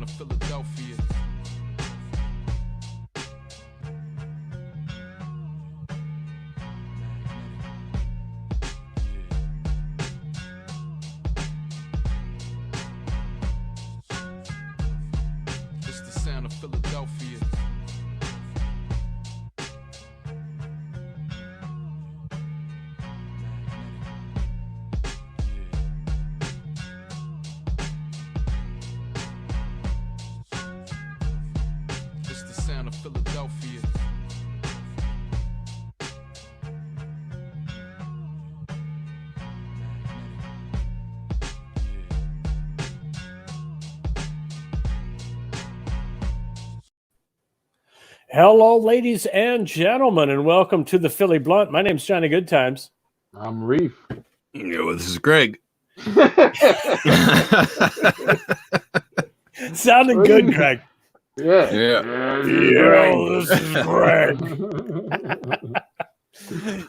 sound of Philadelphia. It's the sound of Philadelphia. It's the sound of Philadelphia. Hello, ladies and gentlemen, and welcome to the Philly Blunt. My name's Johnny Goodtimes. I'm Reef. Yo, this is Greg. Sounding good, Greg. Yeah. This is Greg.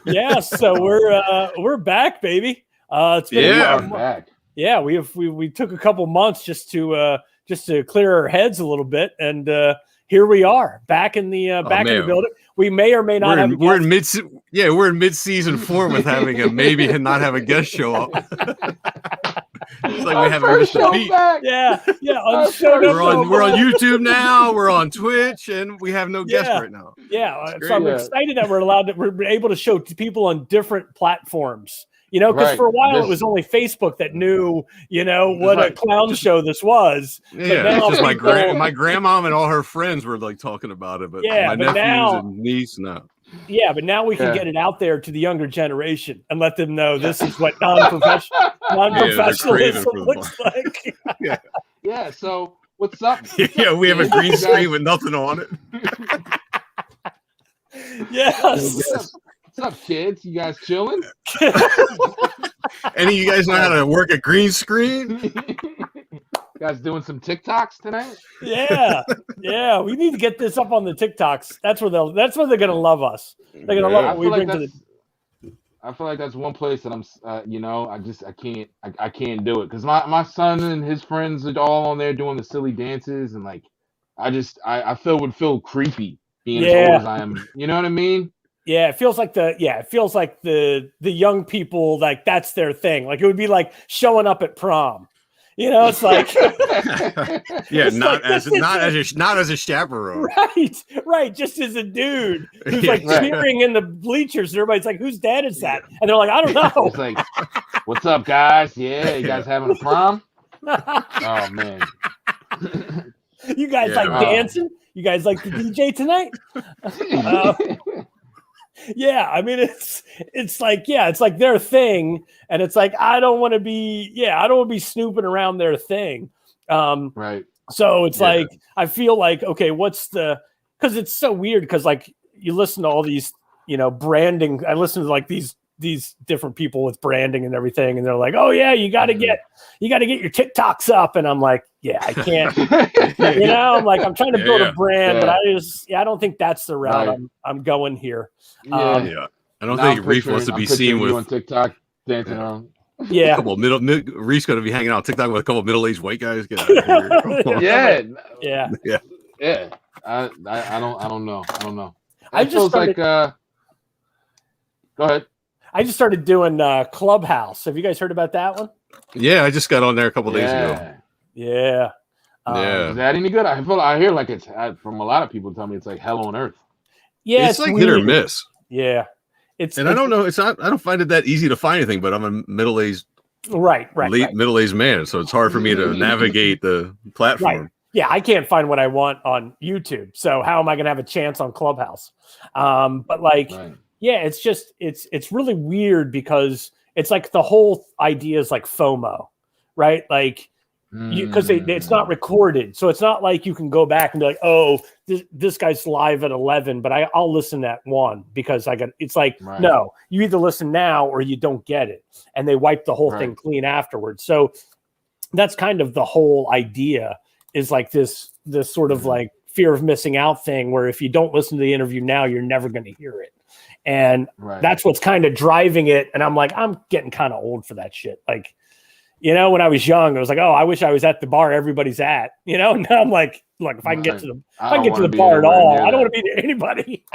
Yeah, so we're back, baby. It's been Yeah. a I'm back. yeah. We took a couple months just to clear our heads a little bit, and here we are back in the in the building. We may or may not have. We're in mid-season form with having a maybe and not have a guest show up. It's like we haven't missed a beat. Yeah. We're on YouTube now. We're on Twitch, and we have no guest right now. Yeah, It's so I'm great. excited that we're able to show to people on different platforms. You know, because Right. for a while it was only Facebook that knew, what a clown show this was. Yeah, now it's just my people- my grandmom and all her friends were like talking about it, but Yeah, my but nephews now- and niece, no. Yeah, but now we can Yeah. get it out there to the younger generation and let them know this is what non-professionalism for the looks like. Yeah, so what's up? Yeah, we have a green You guys- screen with nothing on it. Yes. What's up, kids? You guys chilling? Any of you guys know how to work a green screen? You guys doing some TikToks tonight? Yeah. We need to get this up on the TikToks. That's where they're gonna love us. They're gonna love I what we feel like bring to the. I feel like that's one place that I'm, I can't do it because my son and his friends are all on there doing the silly dances and like, I would feel creepy being as old as I am. You know what I mean? Yeah, it feels like the young people, like that's their thing. Like it would be like showing up at prom. It's like Yeah, It's not like, as a chaperone. right, just as a dude who's like Right. cheering in the bleachers, and everybody's like, "Whose dad is that?" And they're like, "I don't know." It's like, what's up, guys? Yeah, you guys having a prom? Oh man. You guys Yeah. like Oh. dancing? You guys like the DJ tonight? Yeah, I mean it's like it's like their thing, and it's like I don't want to be snooping around their thing. Right. So it's Yeah. like I feel like okay, because it's so weird because like you listen to all these branding. I listen to like these different people with branding and everything, and they're like, oh yeah, you got to get your TikToks up, and I'm like, yeah, I can't. I'm like I'm trying to build a brand, but I don't think that's the route Right. I'm going here. Yeah, I don't Now think I'm Reef wants to picturing- be I'm seen picturing you with on TikTok dancing around. a Yeah. couple Reef's going to be hanging out on TikTok with a couple middle-aged white guys. Get out of here. Yeah. Yeah. I don't know. I It just feels started- like go ahead. I just started doing Clubhouse. Have you guys heard about that one? Yeah, I just got on there a couple days ago. Yeah. Yeah. Is that any good? I hear like it's from a lot of people tell me it's like hell on earth. Yeah. It's like hit or weird. miss. Yeah. I don't know. It's not. I don't find it that easy to find anything. But I'm a middle-aged, Right. middle-aged man, so it's hard for me to navigate the platform. Right. Yeah, I can't find what I want on YouTube. So how am I going to have a chance on Clubhouse? But like, Right. yeah, it's just it's really weird because it's like the whole idea is like FOMO, right? Like because it's not recorded, so it's not like you can go back and be like, oh, this guy's live at 11, but I'll listen at 1 because I got. It's like no, you either listen now or you don't get it, and they wipe the whole thing clean afterwards. So that's kind of the whole idea. Is like this sort of like fear of missing out thing where if you don't listen to the interview now, you're never going to hear it. And that's what's kind of driving it. And I'm like, I'm getting kind of old for that shit. Like, You know, when I was young, I was like, oh, I wish I was at the bar everybody's at. You know, now I'm like, look, if I can get to the bar at all, I don't want to be near anybody.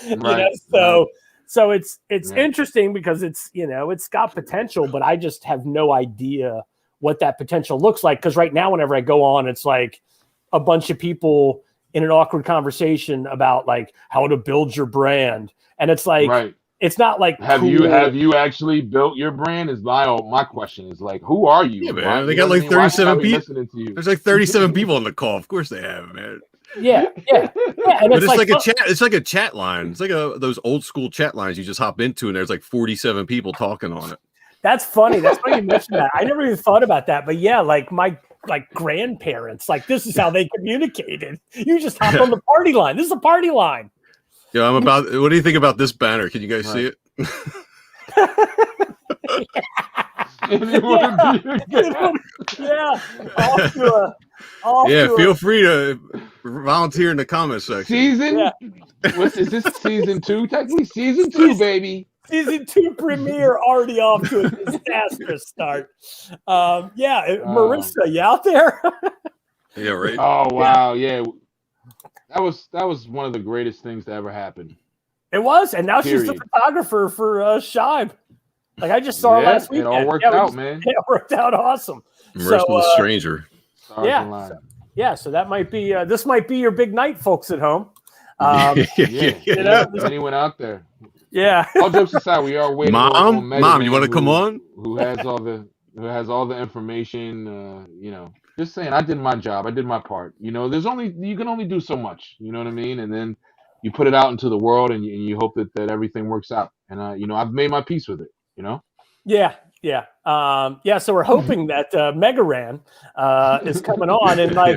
You know, so it's interesting because it's, you know, it's got potential, but I just have no idea what that potential looks like. Because right now, whenever I go on, it's like a bunch of people in an awkward conversation about like how to build your brand, and it's like. It's not like have you actually built your brand? Is my question is like, who are you? Yeah, man. They got like 37 people. There's like 37 people on the call. Of course they have, man. Yeah. And but it's like a chat. It's like a chat line. It's like those old school chat lines you just hop into, and there's like 47 people talking on it. That's funny. That's funny you mentioned that. I never even thought about that. But yeah, like my grandparents, like this is how they communicated. You just hop on the party line. This is a party line. Yeah, what do you think about this banner? Can you guys see it? Feel free to volunteer in the comment section. Is this season 2? Technically, season 2, baby. Season 2 premiere already off to a disastrous start. Marissa, you out there? Yeah, right. Oh wow, yeah. That was one of the greatest things to ever happen. It was, and now she's the photographer for Shibe. Like I just saw her last weekend. It all worked out, man. It worked out awesome. Marissa the stranger. So that might be this might be your big night, folks at home. You know, anyone out there? Yeah. All jokes aside, we are waiting. Mom, you want to come on? Who has all the information? You know. Just saying, I did my job. I did my part. You know, you can only do so much. You know what I mean? And then you put it out into the world, and you hope that everything works out. And you know, I've made my peace with it. You know? Yeah. So we're hoping that Mega Ran is coming on, and like,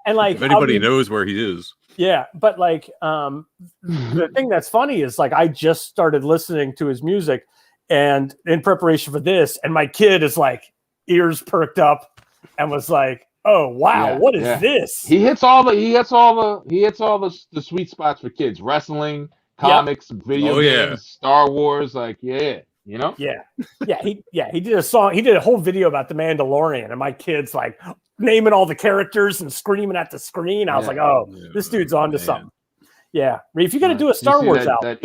and like, if anybody knows where he is. Yeah, but like, the thing that's funny is like I just started listening to his music, and in preparation for this, and my kid is like ears perked up. And was like, "Oh wow, what is this?" He hits all the sweet spots for kids: wrestling, comics, video games, Star Wars. Like, you know. He did a song. He did a whole video about the Mandalorian, and my kid's like naming all the characters and screaming at the screen. I was like, "Oh, this dude's onto something." Yeah, Reef, you got to do a Star Wars album.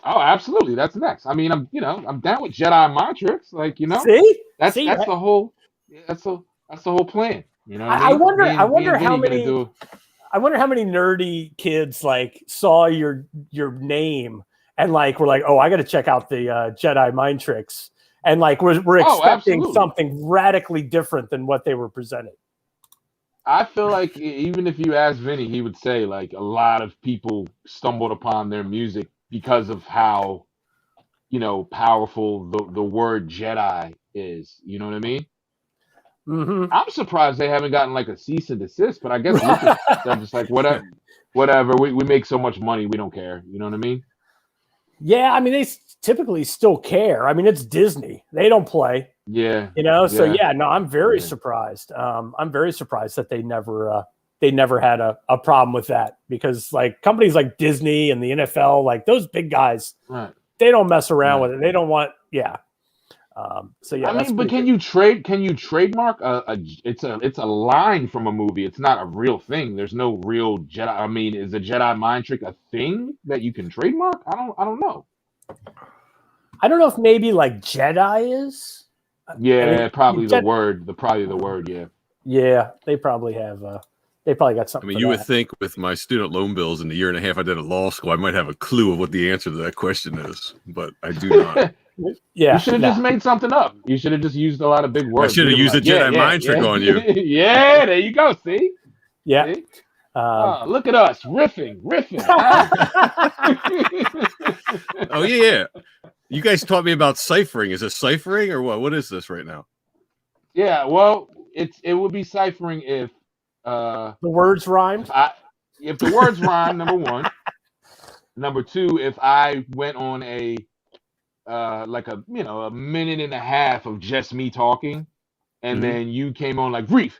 Oh, absolutely. That's next. I mean, I'm down with Jedi mind tricks. Like, you know, that's the whole. That's the whole plan. You know, I wonder how many nerdy kids like saw your name and like were like, oh, I got to check out the Jedi mind tricks, and like we're expecting something radically different than what they were presenting. I feel like even if you ask Vinny, he would say like a lot of people stumbled upon their music because of how, you know, powerful the word Jedi is. You know what I mean? Mm-hmm. I'm surprised they haven't gotten like a cease and desist, but I guess they're just like whatever. We make so much money, we don't care. You know what I mean? Yeah, I mean they typically still care. I mean it's Disney; they don't play. Yeah, you know. So no, I'm very surprised. I'm very surprised that they never had a problem with that, because like companies like Disney and the NFL, like those big guys, they don't mess around with it. They don't want I mean, but can you trademark it's a line from a movie? It's not a real thing. There's no real Jedi. I mean, is a Jedi mind trick a thing that you can trademark? I don't know. I don't know if maybe like Jedi is. Yeah, I mean, probably the word. Yeah. Yeah, they probably have. They probably got something. I mean, you would think with my student loan bills in the year and a half I did at law school, I might have a clue of what the answer to that question is, but I do not. Yeah, you should have just made something up. You should have just used a lot of big words. I should have used a Jedi mind trick on you. Yeah, there you go. See? Yeah. See? Look at us riffing. Oh yeah. You guys taught me about ciphering. Is it ciphering or what? What is this right now? Yeah, well, it would be ciphering if the words rhymed. If the words rhyme, number one. Number two, if I went on a like a minute and a half of just me talking, and then you came on like Reef,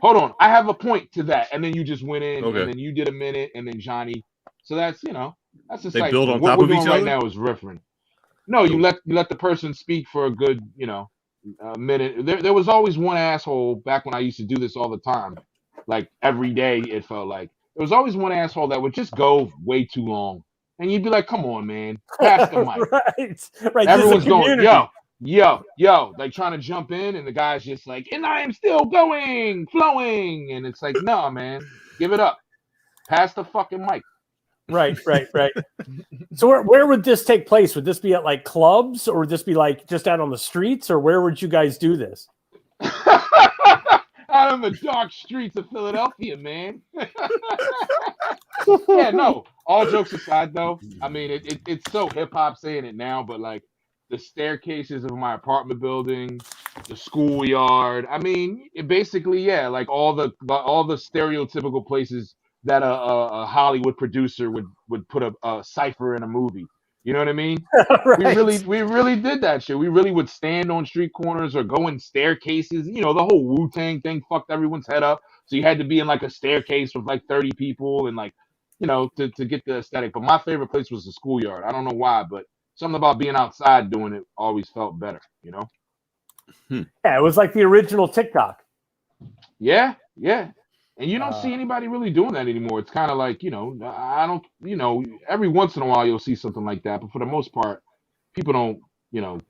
hold on, I have a point to that, and then you just went in, and then you did a minute, and then Johnny. So that's that's a they cypher. build on What top we're of doing each right other now is riffing. No, you let the person speak for a good a minute. There was always one asshole back when I used to do this all the time, like every day. It felt like there was always one asshole that would just go way too long, and you'd be like, "Come on, man, pass the mic." Right. Everyone's going, yo, like trying to jump in, and the guy's just like, "And I am still going, flowing," and it's like, "No, man, give it up, pass the fucking mic." Right. So where would this take place? Would this be at like clubs, or would this be like just out on the streets, or where would you guys do this? Out on the dark streets of Philadelphia, man. Yeah, no. All jokes aside, though, I mean, it's so hip hop saying it now, but like the staircases of my apartment building, the schoolyard. I mean, it basically, yeah, like all the stereotypical places that a Hollywood producer would put a cipher in a movie. You know what I mean? Right. We really did that shit. We really would stand on street corners or go in staircases. You know, the whole Wu-Tang thing fucked everyone's head up. So you had to be in like a staircase with like 30 people and like, you know, to get the aesthetic. But my favorite place was the schoolyard. I don't know why, but something about being outside doing it always felt better, you know? Yeah, it was like the original TikTok. Yeah. And you don't see anybody really doing that anymore. It's kind of like, you know, I don't, you know, every once in a while you'll see something like that. But for the most part, people don't, you know,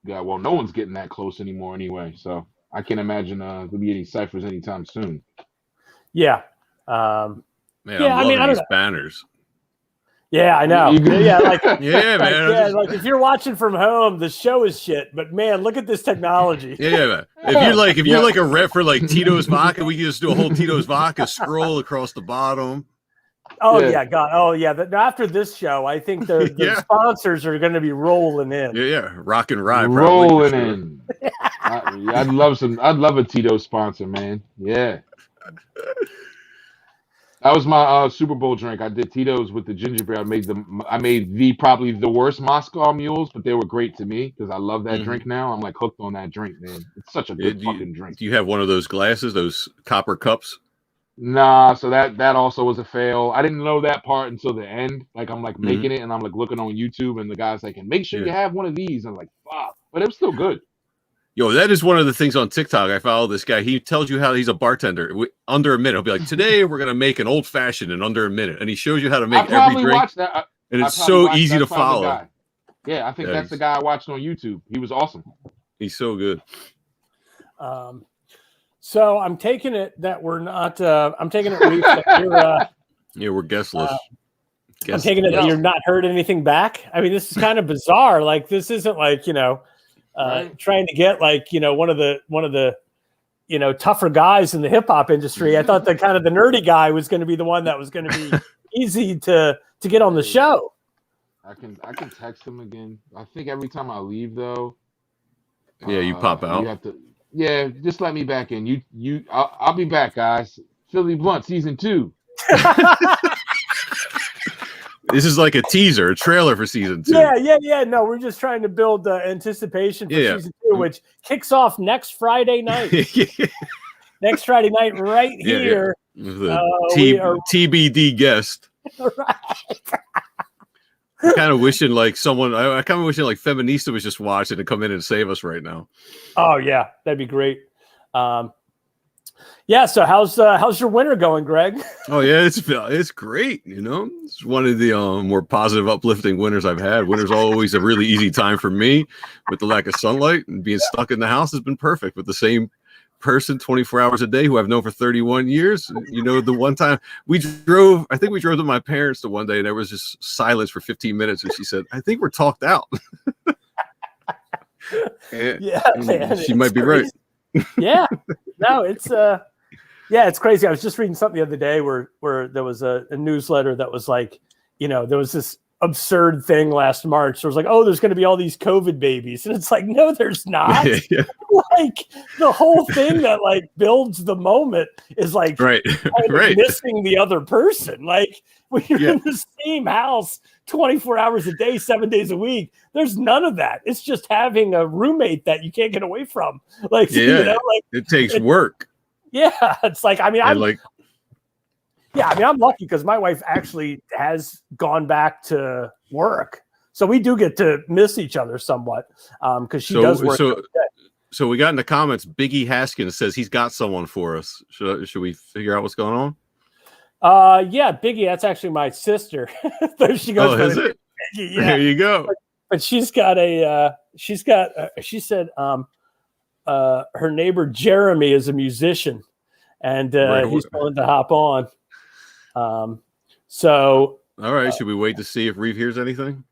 well, no one's getting that close anymore anyway. So I can't imagine there'll be any ciphers anytime soon. Yeah. Man, I'm loving these banners. Yeah, I know. Yeah, like yeah, man. Yeah, like if you're watching from home, the show is shit. But man, look at this technology. Yeah, man. If you're like a rep for like Tito's Vodka, we can just do a whole Tito's Vodka scroll across the bottom. Oh yeah, God. Oh yeah. After this show, I think the sponsors are going to be rolling in. Yeah. Rock and Rye. Rolling in. I'd love a Tito sponsor, man. Yeah. That was my Super Bowl drink. I did Tito's with the ginger beer. I made probably the worst Moscow mules, but they were great to me because I love that drink now. I'm like hooked on that drink, man. It's such a good fucking drink. Do you have one of those glasses, those copper cups? Nah, so that also was a fail. I didn't know that part until the end. Like I'm like making it and I'm like looking on YouTube and the guy's like, and make sure you have one of these. I'm like, fuck. But it was still good. Yo, that is one of the things on TikTok. I follow this guy. He tells you how he's a bartender. Under a minute. He'll be like, today we're going to make an old fashioned in under a minute. And he shows you how to make every drink. And it's so easy to follow. Yeah, I think that's the guy I watched on YouTube. He was awesome. He's so good. So I'm taking it that we're not, I'm taking it, Reef, that you're, we're guestless. I'm taking it that you're not heard anything back. I mean, this is kind of bizarre. Like, this isn't like, you know, trying to get like, you know, one of the, you know, tougher guys in the hip hop industry. I thought the kind of the nerdy guy was going to be the one that was going to be easy to get on the show. I can text him again. I think every time I leave though. Yeah, you pop out. You have to. Yeah, just let me back in. I'll be back, guys. Philly Blunt season 2. This is like a teaser, a trailer for season 2. Yeah. No, we're just trying to build anticipation for season 2, which kicks off next Friday night. Next Friday night, right here. TBD guest. Right. I'm kind of wishing like Feminista was just watching to come in and save us right now. Oh yeah, that'd be great. Yeah. So how's your winter going, Greg? Oh yeah, it's great. You know, it's one of the more positive, uplifting winters I've had. Winter's always a really easy time for me with the lack of sunlight, and being stuck in the house has been perfect with the same person 24 hours a day who I've known for 31 years. You know, the one time we drove to my parents the one day and there was just silence for 15 minutes and she said, I think we're talked out. Man, she might be right. Yeah. No, it's it's crazy. I was just reading something the other day where there was a newsletter that was like, you know, there was this absurd thing last March. There was like, oh, there's going to be all these COVID babies. And it's like, no, there's not. Yeah. Like the whole thing that like builds the moment is like missing the other person. Like when you're in the same house 24 hours a day, 7 days a week, there's none of that. It's just having a roommate that you can't get away from. Like, you know, like it takes work. Yeah. It's like, I mean, I'm lucky because my wife actually has gone back to work. So we do get to miss each other somewhat because she does work. So we got in the comments, Biggie Haskins says he's got someone for us. Should we figure out what's going on? Yeah, Biggie, that's actually my sister. There she goes. Oh, is it? Biggie, yeah. There you go. But she said her neighbor Jeremy is a musician, and he's willing to hop on. So all right, should we wait to see if Reef hears anything?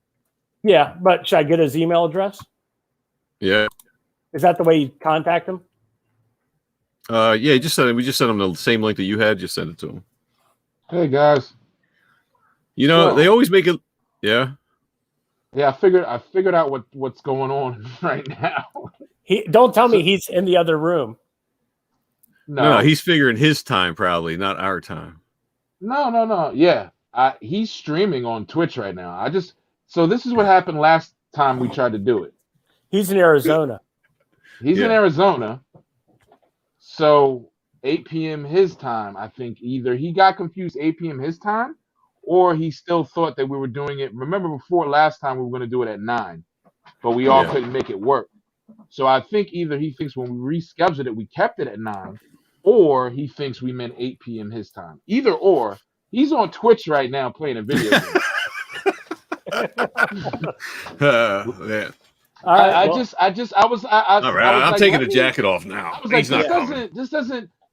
Yeah, but should I get his email address? Yeah. Is that the way you contact him? Yeah, we just sent him the same link that you had. Just send it to him. Hey guys. You know, they always make it. Yeah. Yeah, I figured out what's going on right now. Don't tell me he's in the other room. No, he's figuring his time probably, not our time. No. Yeah, he's streaming on Twitch right now. So this is what happened last time we tried to do it. He's in Arizona. He's in Arizona. So 8 p.m. his time, I think either he got confused 8 p.m. his time, or he still thought that we were doing it. Remember before last time we were going to do it at 9, but we all couldn't make it work. So I think either he thinks when we rescheduled it, we kept it at 9, or he thinks we meant 8 p.m. his time. Either or, he's on Twitch right now playing a video game. Yeah. All right, all right, I'm taking the jacket off now. I was like,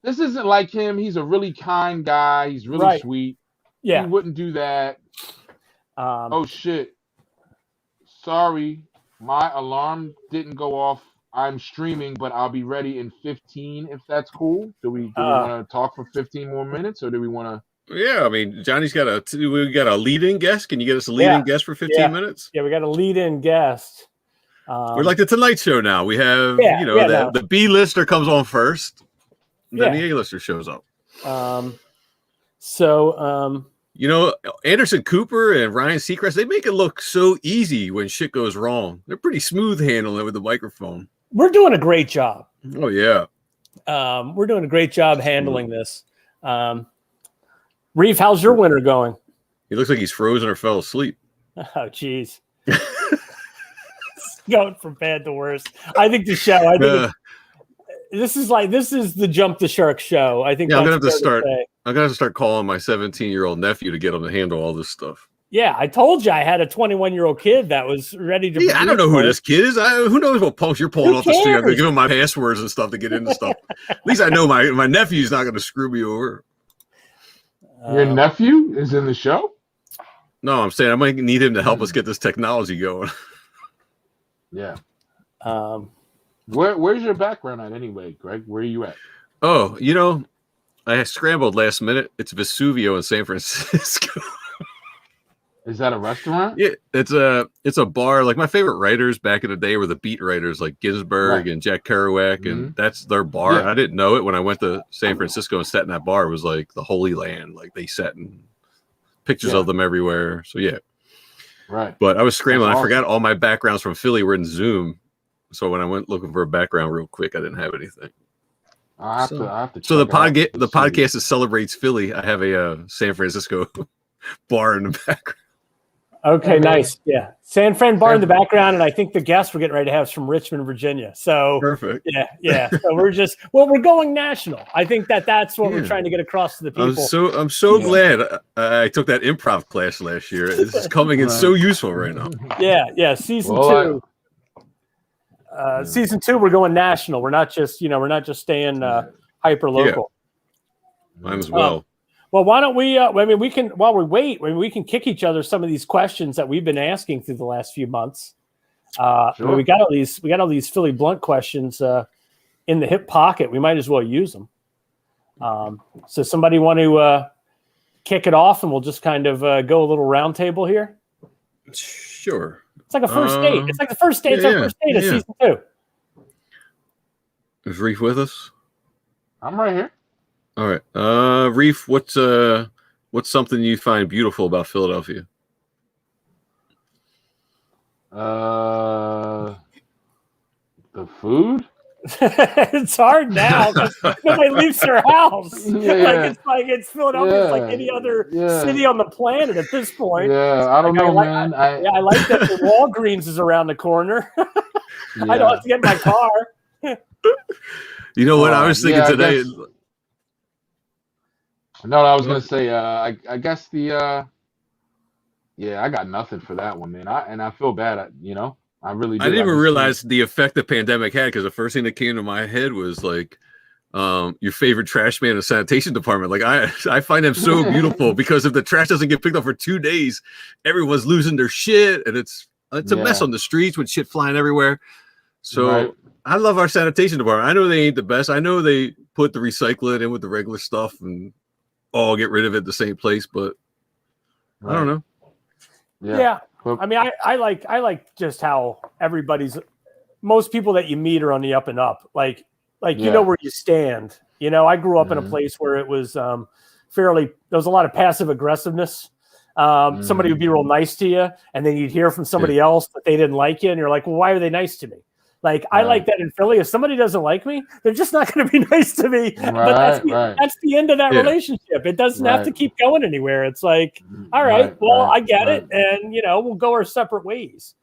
this isn't like him. He's a really kind guy. He's really sweet. Yeah. He wouldn't do that. Oh shit. Sorry. My alarm didn't go off. I'm streaming, but I'll be ready in 15 if that's cool. Do we want to talk for 15 more minutes, or do we want to? Yeah, I mean, Johnny's got a lead-in guest. Can you get us a lead-in guest for 15 minutes? Yeah, we got a lead-in guest. We're like the Tonight Show now. We have, the B-lister comes on first, then the A-lister shows up. Anderson Cooper and Ryan Seacrest, they make it look so easy when shit goes wrong. They're pretty smooth handling it with the microphone. We're doing a great job. Oh, yeah. We're doing a great job handling this. Reef, how's your winter going? He looks like he's frozen or fell asleep. Oh, geez. Going from bad to worse. I think this is the Jump the Shark show. I think I'm gonna have to start calling my 17-year-old nephew to get him to handle all this stuff. Yeah, I told you I had a 21-year-old kid that was ready to. Yeah, I don't know who this kid is. Who knows what punks you're pulling off the street? I'm gonna give him my passwords and stuff to get into stuff. At least I know my nephew's not gonna screw me over. Your nephew is in the show? No, I'm saying I might need him to help us get this technology going. Yeah. Where's your background at anyway, Greg? Where are you at? Oh, I scrambled last minute. It's Vesuvio in San Francisco. Is that a restaurant? Yeah, it's a bar. Like my favorite writers back in the day were the beat writers like Ginsberg and Jack Kerouac, and that's their bar. Yeah. I didn't know it when I went to San Francisco and sat in that bar. It was like the Holy Land. Like they sat in pictures of them everywhere. So yeah. Right. But I was scrambling. I forgot all my backgrounds from Philly were in Zoom. So when I went looking for a background real quick, I didn't have anything. I have to. So the podcast that celebrates Philly, I have a San Francisco bar in the background. Okay, nice. Yeah. San Fran bar in the background, and I think the guest we're getting ready to have is from Richmond, Virginia. So perfect. Yeah. So we're going national. I think that's what we're trying to get across to the people. I'm so glad I took that improv class last year. This is coming in so useful right now. Yeah. Season 2. Season 2, we're going national. We're not just staying hyper local. Yeah. Might as well. Well, why don't we? We can while we wait. We can kick each other some of these questions that we've been asking through the last few months. Sure. We got all these Philly Blunt questions in the hip pocket. We might as well use them. So somebody want to kick it off, and we'll just kind of go a little round table here. Sure. It's like a first date. It's like the first date. It's our first date of season 2. Is Reef with us? I'm right here. All right. Reef, what's something you find beautiful about Philadelphia? The food? It's hard now because nobody leaves their house. It's Philadelphia. It's like any other city on the planet at this point. Yeah, I don't know, man. I like that the Walgreens is around the corner. I don't have to get in my car. You know what I was thinking today? No, I was gonna say. I guess the. Yeah, I got nothing for that one, man. I feel bad. I really do. I didn't even realize the effect the pandemic had, because the first thing that came to my head was like your favorite trash man in the sanitation department. Like I find them so beautiful because if the trash doesn't get picked up for 2 days, everyone's losing their shit, and it's a mess on the streets with shit flying everywhere. So I love our sanitation department. I know they ain't the best. I know they put the recycling in with the regular stuff and all get rid of it at the same place, but I don't know. Yeah. I mean, I like just how most people that you meet are on the up and up. Like you know where you stand. You know, I grew up in a place where it was there was a lot of passive aggressiveness. Somebody would be real nice to you, and then you'd hear from somebody else that they didn't like you, and you're like, well, why are they nice to me? Like, I like that in Philly. If somebody doesn't like me, they're just not going to be nice to me. But that's the end of that relationship. It doesn't have to keep going anywhere. It's like, all right, I get it. And, we'll go our separate ways.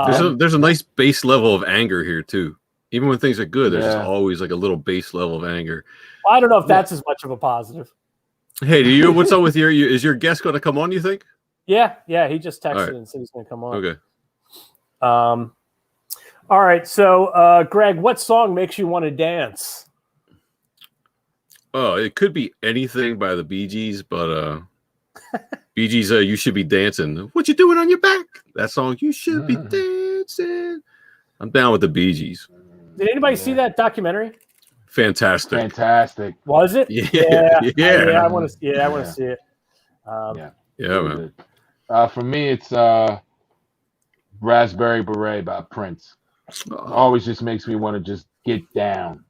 There's a nice base level of anger here, too. Even when things are good, there's just always like a little base level of anger. Well, I don't know if that's as much of a positive. Hey, what's up with is your guest going to come on, you think? Yeah. He just texted and said he's going to come on. Okay. All right, so Greg, what song makes you want to dance? Oh, it could be anything by the Bee Gees, but Bee Gees, You Should Be Dancing. What you doing on your back? That song, You Should Be Dancing. I'm down with the Bee Gees. Did anybody see that documentary? Fantastic. Was it? Yeah. I want to see it. Man. For me, it's Raspberry Beret by Prince. Always just makes me want to just get down.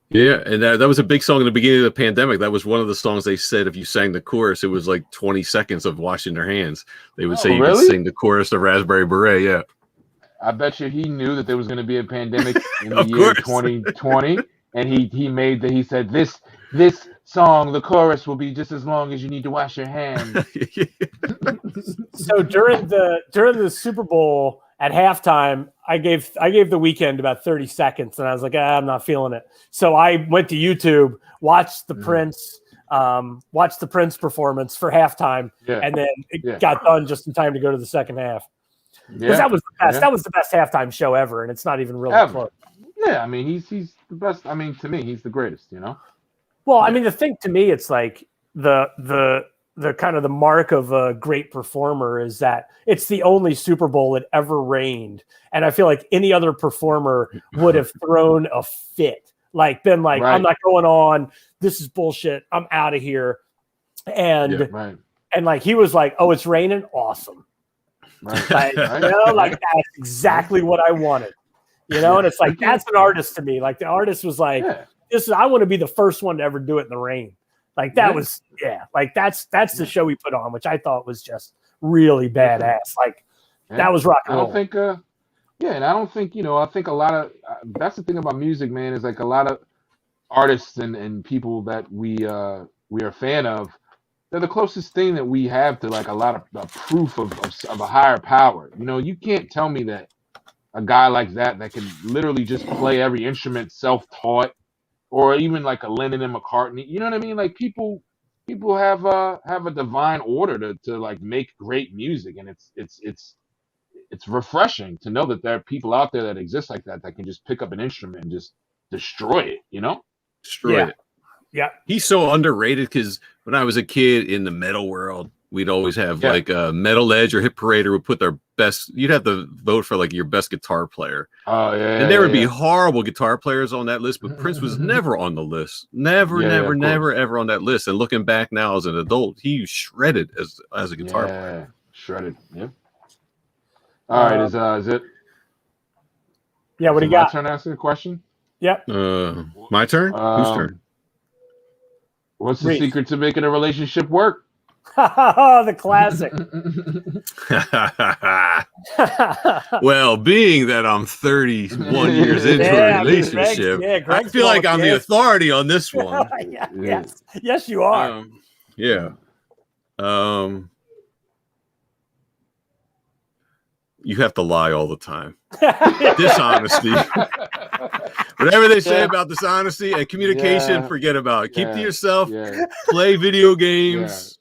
Yeah, and that was a big song in the beginning of the pandemic. That was one of the songs they said if you sang the chorus, it was like 20 seconds of washing their hands. They would say you could sing the chorus of Raspberry Beret, yeah. I bet you he knew that there was going to be a pandemic in the year 2020, and he said this song, the chorus will be just as long as you need to wash your hands. So during the Super Bowl at halftime, I gave The Weeknd about 30 seconds, and I was like, I'm not feeling it. So I went to YouTube, watched the Prince performance for halftime, and then it got done just in time to go to the second half. Because that was the best. That was the best halftime show ever, and it's not even really close. Yeah, I mean, he's the best. I mean, to me, he's the greatest. Well, I mean, the thing to me, it's like the kind of the mark of a great performer is that it's the only Super Bowl it ever rained. And I feel like any other performer would have thrown a fit, like been like, I'm not going on. This is bullshit. I'm out of here. And like, he was like, oh, it's raining. Awesome. Like, like that's exactly what I wanted, and it's like, that's an artist to me. Like, the artist was like, I want to be the first one to ever do it in the rain. Like, that was, like that's the show he put on, which I thought was just really badass. Like, that was rock and roll. I don't think, and I don't think, I think a lot of, that's the thing about music, man, is like a lot of artists and people that we are a fan of, they're the closest thing that we have to like a lot of proof of a higher power. You can't tell me that a guy like that can literally just play every instrument self-taught, or even like a Lennon and McCartney. You know what I mean? Like, people have a divine order to like make great music, and it's refreshing to know that there are people out there that exist like that can just pick up an instrument and just destroy it. Destroy it. Yeah, he's so underrated because when I was a kid in the metal world, we'd always have like a Metal Edge or Hit Parader would put their best. You'd have to vote for like your best guitar player. Oh yeah, and there would be horrible guitar players on that list, but Prince was never on the list. Never, ever on that list. And looking back now as an adult, he shredded as a guitar player. Shredded. Yeah. All right, is it? Yeah. What do you got? My turn to ask you a question. Yep. My turn. Whose turn? What's the secret to making a relationship work? The classic. Well, being that I'm 31 years into a relationship, I feel like I'm the authority on this one. Yes, you are. You have to lie all the time. Dishonesty. Whatever they say about dishonesty and communication, forget about it. Keep to yourself. Play video games.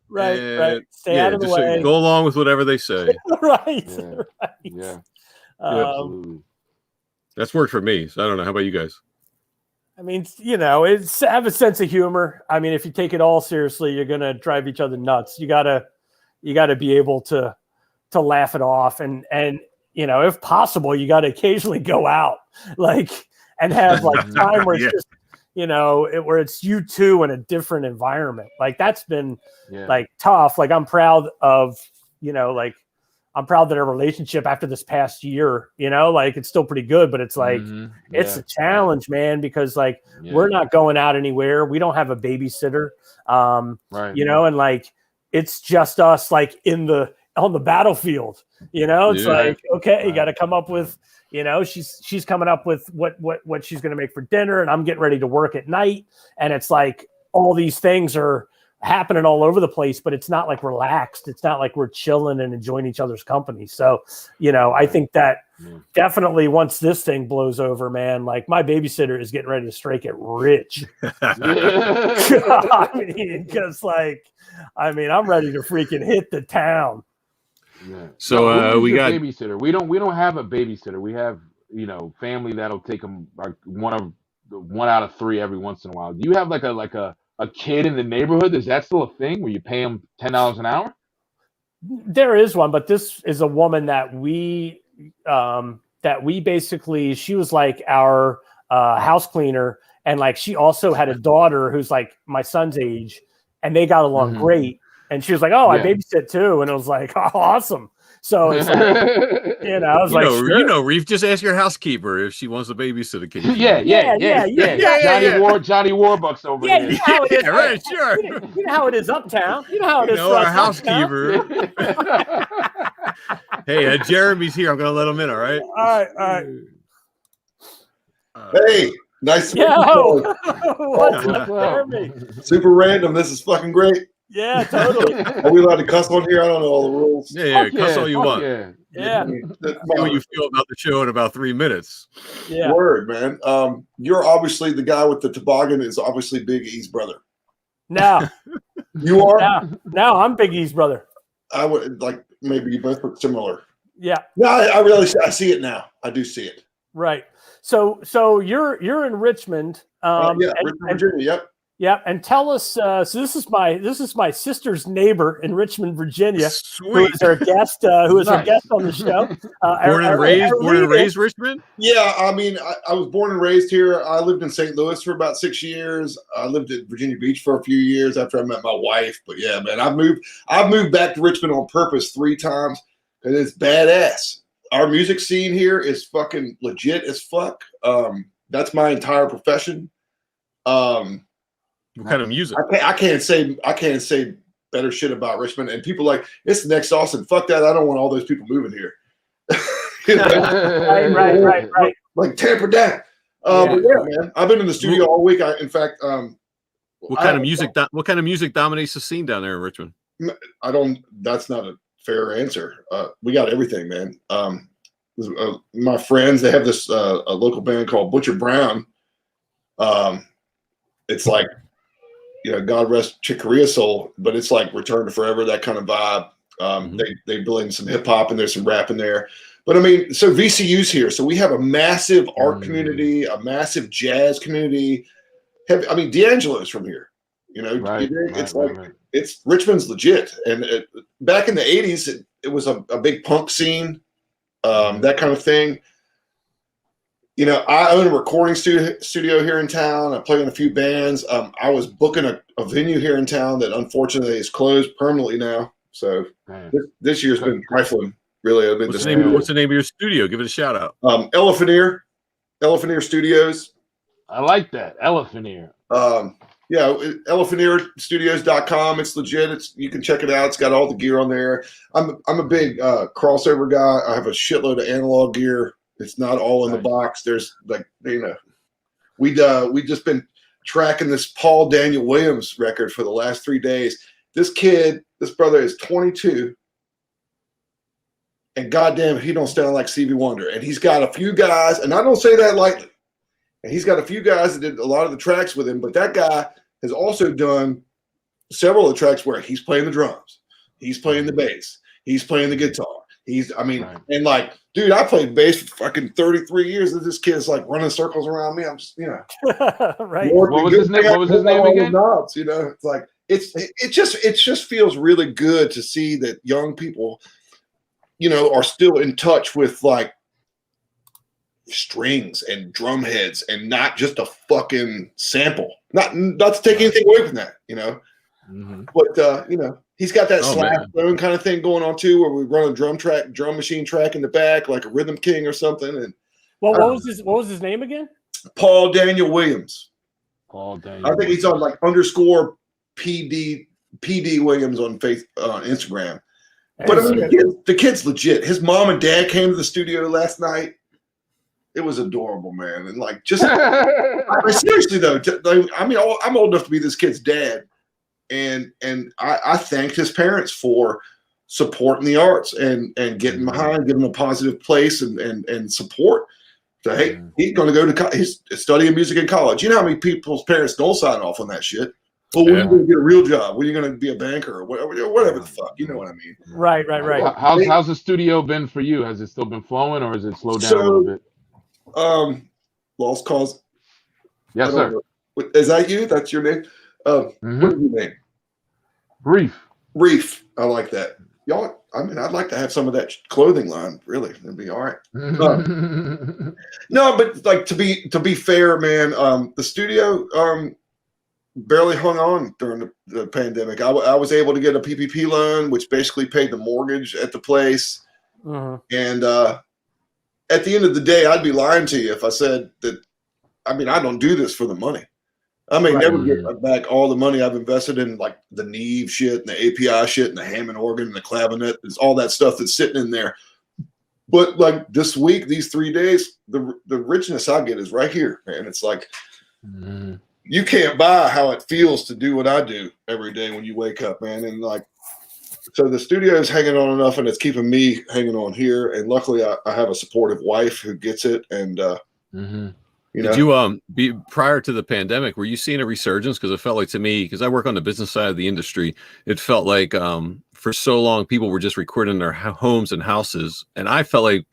Right. Stay out of the way. Go along with whatever they say. Right. Absolutely. That's worked for me. So I don't know. How about you guys? I mean, it's have a sense of humor. I mean, if you take it all seriously, you're gonna drive each other nuts. You gotta be able to laugh it off, and if possible, you gotta occasionally go out, and have time where it's just where it's you two in a different environment. That's been tough. I'm proud of I'm proud that our relationship after this past year, it's still pretty good, but it's it's a challenge, man, because we're not going out anywhere. We don't have a babysitter. And it's just us on the battlefield, it's okay, you got to come up with, she's coming up with what she's going to make for dinner, and I'm getting ready to work at night. And it's all these things are happening all over the place, but it's not relaxed. It's not like we're chilling and enjoying each other's company. So, I think that definitely once this thing blows over, man, my babysitter is getting ready to strike it rich. I mean, because I'm ready to freaking hit the town. Yeah. So we got babysitter. We don't have a babysitter. We have family that'll take them one out of three every once in a while. Do you have a kid in the neighborhood? Is that still a thing where you pay them $10 an hour? There is one, but this is a woman that we basically, she was our house cleaner, and she also had a daughter who's my son's age, and they got along great. And she was like, "Oh, I babysit too," and it was oh, awesome. So it's I was sure. Reef, just ask your housekeeper if she wants to babysit a kid. Yeah. Johnny Warbucks over there. You know how it is. Right, sure. You know how it is uptown. You know how it is. Our housekeeper. Hey, Jeremy's here. I'm gonna let him in. All right. All right. Hey, nice to meet you. What's up, Jeremy? Super random. This is fucking great. Yeah, totally. Are we allowed to cuss on here? I don't know all the rules. Yeah, cuss all you want. Yeah. See what you feel about the show in about 3 minutes. Yeah. Word, man. You're obviously the guy with the toboggan is obviously Big E's brother. No. You are? No, I'm Big E's brother. I would maybe you both look similar. Yeah. No, I see it now. I do see it. Right. So you're in Richmond. Richmond, Virginia. Yep. Yeah, and tell us. So this is my sister's neighbor in Richmond, Virginia, who is our guest. Who is our guest on the show? Born and raised Richmond. Yeah, I mean, I was born and raised here. I lived in St. Louis for about 6 years. I lived at Virginia Beach for a few years after I met my wife. But yeah, man, I've moved back to Richmond on purpose 3 times because it's badass. Our music scene here is fucking legit as fuck. That's my entire profession. What kind of music? I can't say better shit about Richmond. And people it's the next Austin. Fuck that. I don't want all those people moving here. Right. Like tamper down. But yeah, man. I've been in the studio all week. What kind of music? What kind of music dominates the scene down there in Richmond? That's not a fair answer. We got everything, man. My friends, they have this a local band called Butcher Brown. It's God rest Chick Corea soul, but it's Return to Forever, that kind of vibe. They blend in some hip hop and there's some rap in there. But I mean, so VCU's here. So we have a massive art community, a massive jazz community. D'Angelo's from here. It's Richmond's legit. And back in the 80s, it was a big punk scene, that kind of thing. I own a recording studio here in town. I play in a few bands. I was booking a venue here in town that unfortunately is closed permanently now. So this year's been trifling, really. What's the name of your studio? Give it a shout out. Elephant Ear Studios. I like that. Elephant Ear. ElephantEarStudios.com. It's legit. You can check it out. It's got all the gear on there. I'm a big crossover guy. I have a shitload of analog gear. It's not all in the box. There's we just been tracking this Paul Daniel Williams record for the last 3 days. This brother is 22, and goddamn, he don't sound like Stevie Wonder. And he's got a few guys, and I don't say that lightly. And he's got a few guys that did a lot of the tracks with him, but that guy has also done several of the tracks where he's playing the drums, he's playing the bass, he's playing the guitar. And like, dude, I played bass for fucking 33 years, and this kid's like running circles around me. I'm just, right. What was his name? What was his name again? Knobs, it's like it just feels really good to see that young people, are still in touch with like strings and drum heads and not just a fucking sample. Not to take anything away from that, Mm-hmm. But he's got that slash phone kind of thing going on too, where we run a drum machine track in the back, like a Rhythm King or something. And what was his name again? Paul Daniel Williams. Paul Daniel. I think he's on like _ PD Williams on Instagram. But I mean, the kid's legit. His mom and dad came to the studio last night. It was adorable, man. And like, just seriously though, I'm old enough to be this kid's dad. And I thanked his parents for supporting the arts and getting behind, giving them a positive place and support. So, hey, he's going to go to he's studying music in college. You know how many people's parents don't sign off on that shit? Well, when are you going to get a real job? When are you going to be a banker or whatever the fuck? You know what I mean? Right. How's the studio been for you? Has it still been flowing, or has it slowed down a little bit? Lost cause. Yes, sir. Is that you? That's your name? What is your name? Reef. I like that. Y'all, I'd like to have some of that clothing line. Really, it'd be all right. No, but like to be fair, man, the studio barely hung on during the pandemic. I was able to get a PPP loan, which basically paid the mortgage at the place. And at the end of the day, I'd be lying to you if I said that. I don't do this for the money. I may never get back all the money I've invested in, like the Neve shit and the API shit and the Hammond organ and the clavinet. It's all that stuff that's sitting in there. But like this week, these 3 days, the richness I get is right here, man. It's like you can't buy how it feels to do what I do every day when you wake up, man. And like, so the studio is hanging on enough, and it's keeping me hanging on here. And luckily, I have a supportive wife who gets it. And did you be prior to the pandemic, were you seeing a resurgence? Because it felt like to me, because I work on the business side of the industry, it felt like for so long people were just recording in their homes and houses, and I felt like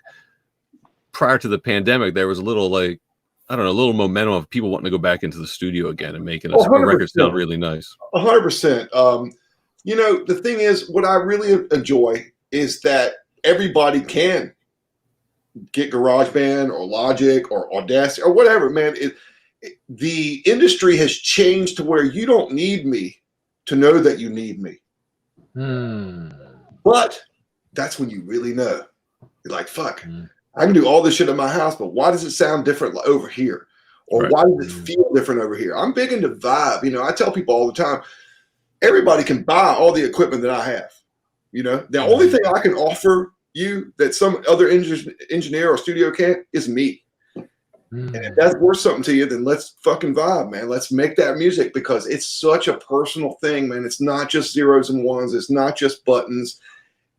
prior to the pandemic there was a little like, I don't know, a little momentum of people wanting to go back into the studio again and making a record sound really nice. 100%. The thing is, what I really enjoy is that everybody can get GarageBand or Logic or Audacity or whatever, man. The industry has changed to where you don't need me to know that you need me. But that's when you really know. You're like, fuck, I can do all this shit in my house, but why does it sound different over here? Or why does it feel different over here? I'm big into vibe. I tell people all the time, everybody can buy all the equipment that I have. The only thing I can offer you that some other engineer or studio can't is me. And if that's worth something to you, then let's fucking vibe, man. Let's make that music, because it's such a personal thing, man. It's not just zeros and ones. It's not just buttons.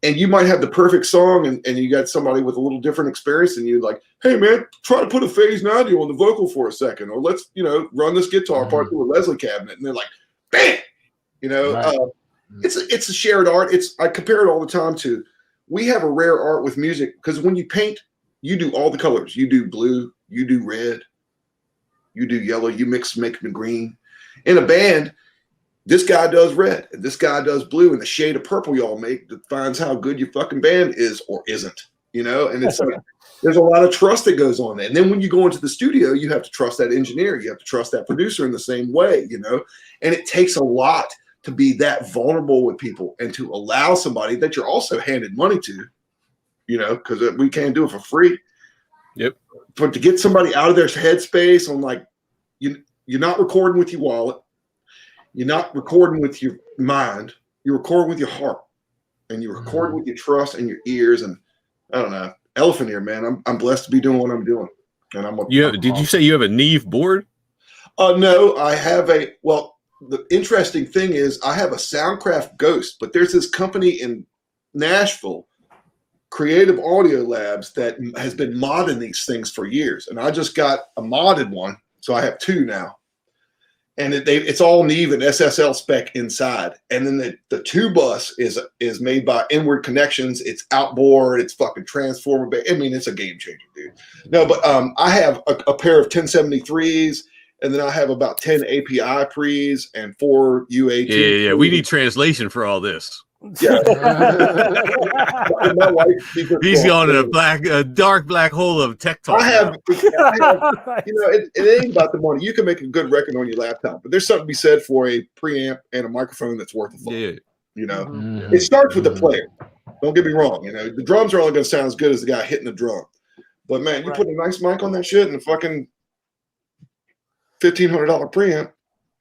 And you might have the perfect song and you got somebody with a little different experience than you, like, hey man, try to put a phase 90 on the vocal for a second, or let's, run this guitar part through a Leslie cabinet. And they're like, bam, it's a shared art. I compare it all the time to, we have a rare art with music, because when you paint, you do all the colors. You do blue, you do red, you do yellow, you make them green. In a band, this guy does red and this guy does blue, and the shade of purple y'all make defines how good your fucking band is or isn't, and it's like, there's a lot of trust that goes on there. And then when you go into the studio, you have to trust that engineer, you have to trust that producer in the same way, and it takes a lot to be that vulnerable with people and to allow somebody that you're also handed money to, because we can't do it for free. Yep. But to get somebody out of their headspace on, like, you're not recording with your wallet, you're not recording with your mind, you're recording with your heart, and you're recording with your trust and your ears. And I don't know, elephant ear, man. I'm blessed to be doing what I'm doing. And did you say you have a Neve board? No, I have the interesting thing is I have a Soundcraft Ghost, but there's this company in Nashville Creative Audio Labs that has been modding these things for years, and I just got a modded one, so I have two now. And it's all Neve and SSL spec inside, and then the two bus is made by Inward Connections. It's outboard, it's fucking transformer. I mean, it's a game changer, dude. No, but I have a pair of 1073s, and then I have about 10 API pre's and 4 UAT. Yeah. We need translation for all this. Yeah. My wife, He's gone in a dark black hole of tech talk. I have it ain't about the money. You can make a good record on your laptop, but there's something to be said for a preamp and a microphone that's worth a fuck. Yeah. It starts with the player. Don't get me wrong. The drums are only going to sound as good as the guy hitting the drum. But man, you put a nice mic on that shit and a fucking $1,500 preamp,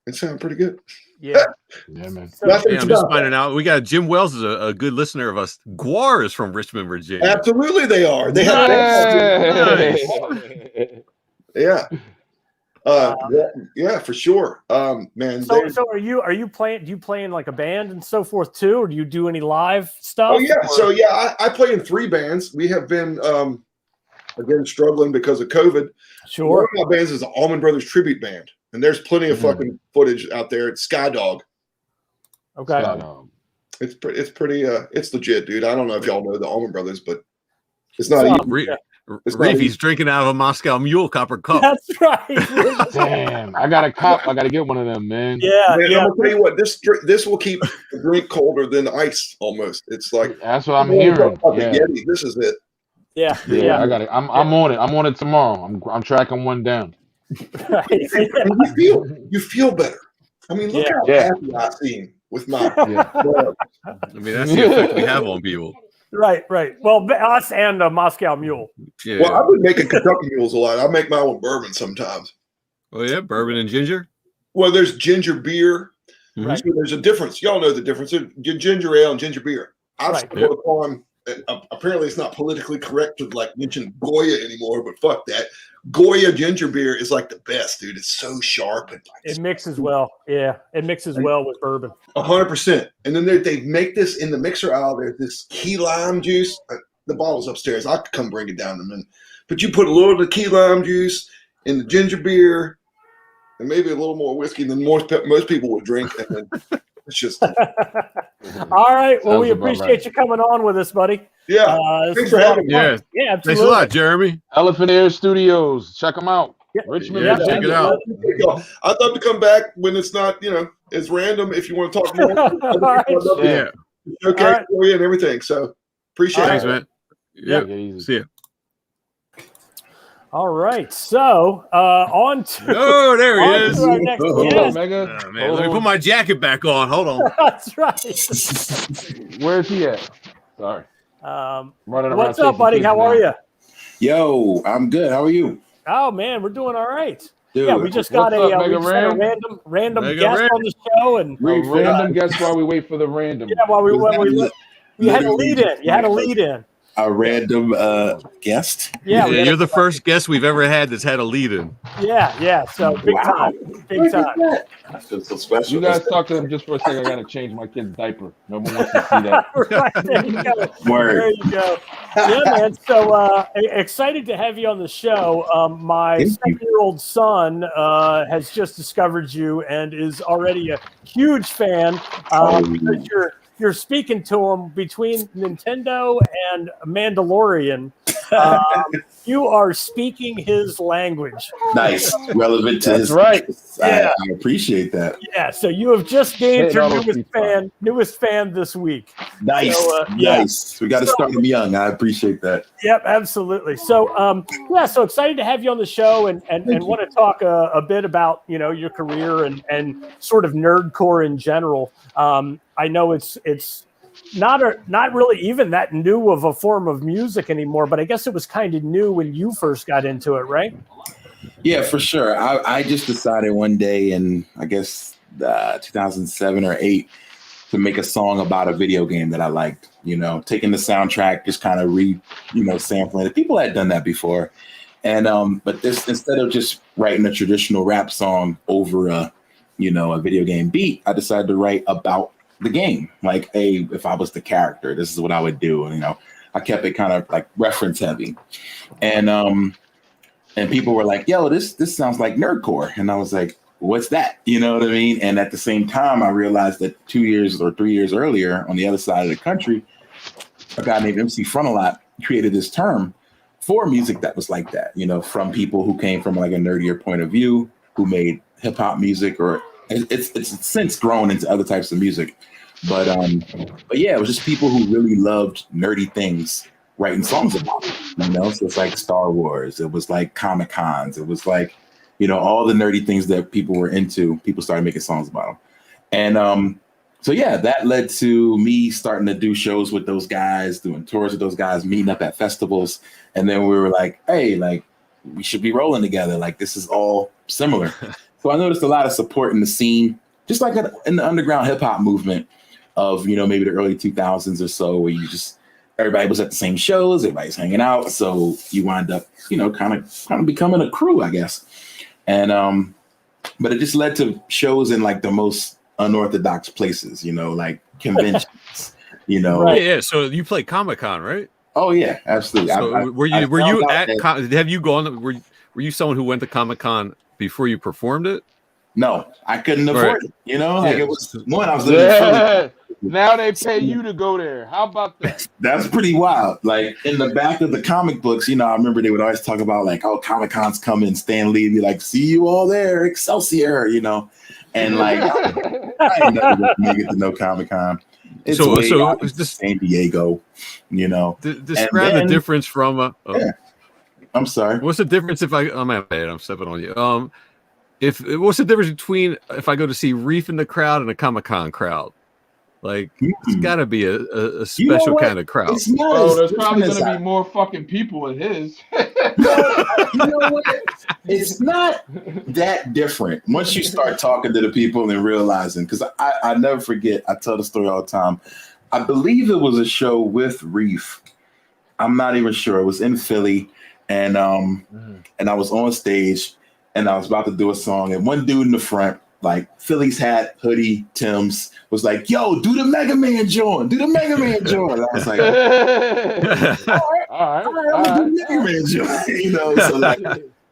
it sounds pretty good. Yeah. Yeah, man. I'm just finding out. We got Jim Wells is a good listener of us. Guar is from Richmond, Virginia. Absolutely, they are. They have Nice. yeah. Yeah, for sure. Man. So are you playing? Do you play in like a band and so forth too, or do you do any live stuff? Oh yeah. So yeah, I play in 3 bands. We have been again struggling because of COVID. Sure. One of my bands is the Allman Brothers tribute band. And there's plenty of fucking footage out there. It's Skydog. Okay. It's pretty it's legit, dude. I don't know if y'all know the Allman Brothers, but it's not easy. Reef, he's drinking out of a Moscow Mule copper cup. That's right. Damn, I got a cup. I got to get one of them, man. Yeah, man, I'm gonna tell you what, this will keep the drink colder than ice almost. It's like that's what I'm hearing. Yeah. Yeti. This is it. Yeah. I got it. I'm on it. I'm on it tomorrow. I'm tracking one down. You feel better. I mean, look how happy I seem with my. I mean, that's the effect we have on people. Right. Well, us and Moscow Mule. Yeah. Well, I've been making Kentucky Mules a lot. I make mine with bourbon sometimes. Oh yeah, bourbon and ginger. Well, there's ginger beer. Right. So there's a difference. Y'all know the difference. There's ginger ale and ginger beer. I've stumbled upon. Apparently, it's not politically correct to like mention Goya anymore, but fuck that. Goya ginger beer is like the best, dude. It's so sharp and it mixes well. Yeah, it mixes well with bourbon. 100%. And then they make this in the mixer aisle. There's this key lime juice. The bottle's upstairs. I could come bring it down in a minute. But you put a little of the key lime juice in the ginger beer, and maybe a little more whiskey than most people would drink. And then it's just. All right. Well, we appreciate you coming on with us, buddy. Yeah. Thanks for having me. Yeah, absolutely. Thanks a lot, Jeremy. Elephant Air Studios. Check them out. Yeah. Richmond. Yeah, check it out. I'd love to come back when it's not, as random. If you want to talk more, I'd love to showcase for you and everything. So appreciate it. Thanks, man. Yeah. See ya. All right, so on to there he is. Our next guest. Mega. Oh, man, let me put my jacket back on. Hold on. That's right. Where's he at? Sorry. What's up, buddy? How are you? Yo, I'm good. How are you? Oh man, we're doing all right. Dude, yeah, we just got a random Mega guest Ran. on the show, and A random guest while we wait for the random. yeah, while we had a lead in. You had a lead in. A random guest. Yeah, you're the first guest we've ever had that's had a lead in. Yeah. So big time. I feel so special. You guys talk to him just for a second. I gotta change my kid's diaper. No one wants to see that. Right, there you go. Word. There you go. Yeah, man. So excited to have you on the show. My 7-year-old son has just discovered you and is already a huge fan because you're speaking to him between Nintendo and Mandalorian. You are speaking his language. Nice. Relevant to his. Right. I appreciate that. Yeah, so you have just gained your newest fan this week. Nice. So, nice. We got to start him young. I appreciate that. Yep, absolutely. So, so excited to have you on the show and want to talk a bit about, your career and sort of nerdcore in general. I know it's not really even that new of a form of music anymore, but I guess it was kind of new when you first got into it, right? Yeah, for sure. I just decided one day in, I guess, 2007 or 8 to make a song about a video game that I liked, taking the soundtrack, just kind of sampling it. People had done that before. And, but this, instead of just writing a traditional rap song over a video game beat, I decided to write about the game. Like, hey, if I was the character, this is what I would do. I kept it kind of like reference heavy. And people were like, yo, this sounds like nerdcore. And I was like, what's that? You know what I mean? And at the same time, I realized that 2 years or 3 years earlier on the other side of the country, a guy named MC Frontalot created this term for music that was like that, you know, from people who came from like a nerdier point of view, who made hip hop music, or it's since grown into other types of music. But yeah, it was just people who really loved nerdy things writing songs about it, you know? So it's like Star Wars, it was like Comic Cons, it was like, you know, all the nerdy things that people were into, people started making songs about them. And so yeah, that led to me starting to do shows with those guys, doing tours with those guys, meeting up at festivals. And then we were like, hey, like, we should be rolling together. Like, this is all similar. So I noticed a lot of support in the scene, just like in the underground hip hop movement of, you know, maybe the early 2000s or so, where everybody was at the same shows, everybody's hanging out. So you wind up, you know, kind of becoming a crew, I guess. And but it just led to shows in like the most unorthodox places, you know, like conventions, you know. Right. Yeah. So you play Comic-Con, right? Oh yeah, absolutely. So were you at have you gone? Were you someone who went to Comic-Con before you performed it? No, I couldn't afford it. You know, like it was one. I was living in Philly. Now they pay you to go there. How about that? That's pretty wild. Like in the back of the comic books, you know, I remember they would always talk about like, oh, Comic-Con's coming. Stan Lee be like, see you all there, Excelsior, you know. And like, I ain't never gonna get to know Comic-Con. It's so this San Diego, you know. Describe the difference from. Yeah. I'm sorry. What's the difference if I'm stepping on you. What's the difference between if I go to see Reef in the crowd and a Comic-Con crowd? Like, it's got to be a special kind of crowd. There's probably going to be more fucking people in his. You know what? It's not that different once you start talking to the people and realizing, because I never forget, I tell the story all the time. I believe it was a show with Reef. I'm not even sure. It was in Philly, and I was on stage, and I was about to do a song, and one dude in the front, like Philly's hat, hoodie, Tim's, was like, yo, do the Mega Man joint. Do the Mega Man joint. I was like, all right, I'm gonna do the Mega Man joint. You know, so like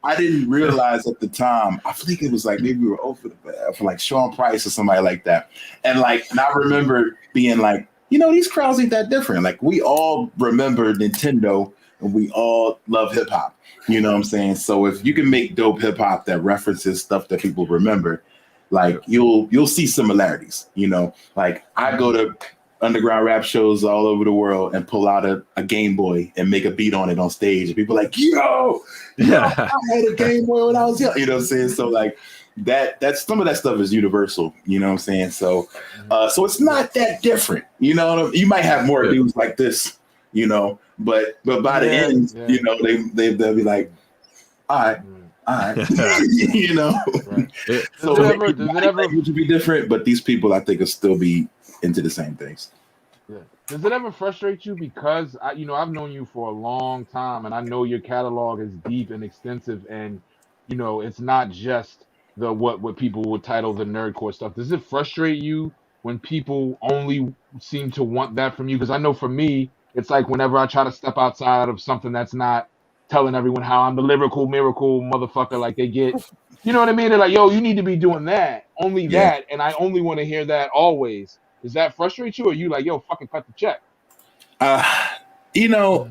I didn't realize at the time, I think it was like maybe we were over for like Sean Price or somebody like that. And I remember being like, you know, these crowds ain't that different. Like we all remember Nintendo and we all love hip hop. You know what I'm saying? So if you can make dope hip hop that references stuff that people remember, like you'll see similarities, you know. Like I go to underground rap shows all over the world and pull out a Game Boy and make a beat on it on stage, and people are like, yo, I had a Game Boy when I was young, you know what I'm saying? So like that's some of that stuff is universal, you know what I'm saying? So so it's not that different, you know. You might have more dudes like this, you know, but by the end, you know, they'll be like, all right. You know, right. So it would be different, but these people I think will still be into the same things. Yeah. Does it ever frustrate you because I've known you for a long time, and I know your catalog is deep and extensive, and you know it's not just the what people would title the nerdcore stuff. Does it frustrate you when people only seem to want that from you? Because I know for me, it's like whenever I try to step outside of something that's not telling everyone how I'm the lyrical miracle motherfucker, like they get, you know what I mean? They're like, yo, you need to be doing that, only that, and I only want to hear that always. Does that frustrate you, or you like, yo, fucking cut the check? You know,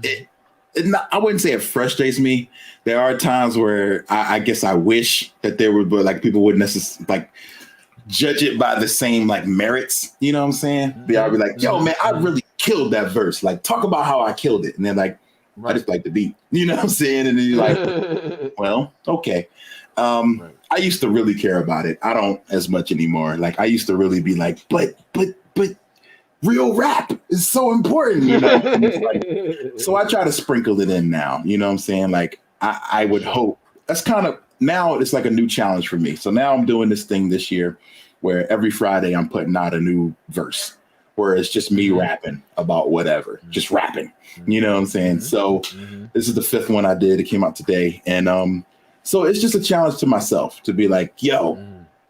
I wouldn't say it frustrates me. There are times where I guess I wish that there would, but like people wouldn't necessarily like judge it by the same like merits. You know what I'm saying? I'd be like, yo, man, I really killed that verse. Like, talk about how I killed it, and then like. Right. I just like the beat, you know what I'm saying? And then you're like, well, okay. I used to really care about it. I don't as much anymore. Like I used to really be like, but real rap is so important, you know? Like, so I try to sprinkle it in now, you know what I'm saying? Like I would hope that's kind of, now it's like a new challenge for me. So now I'm doing this thing this year where every Friday I'm putting out a new verse. Where it's just me rapping about whatever, just rapping, you know what I'm saying? So this is the 5th one I did. It came out today. And so it's just a challenge to myself to be like, yo,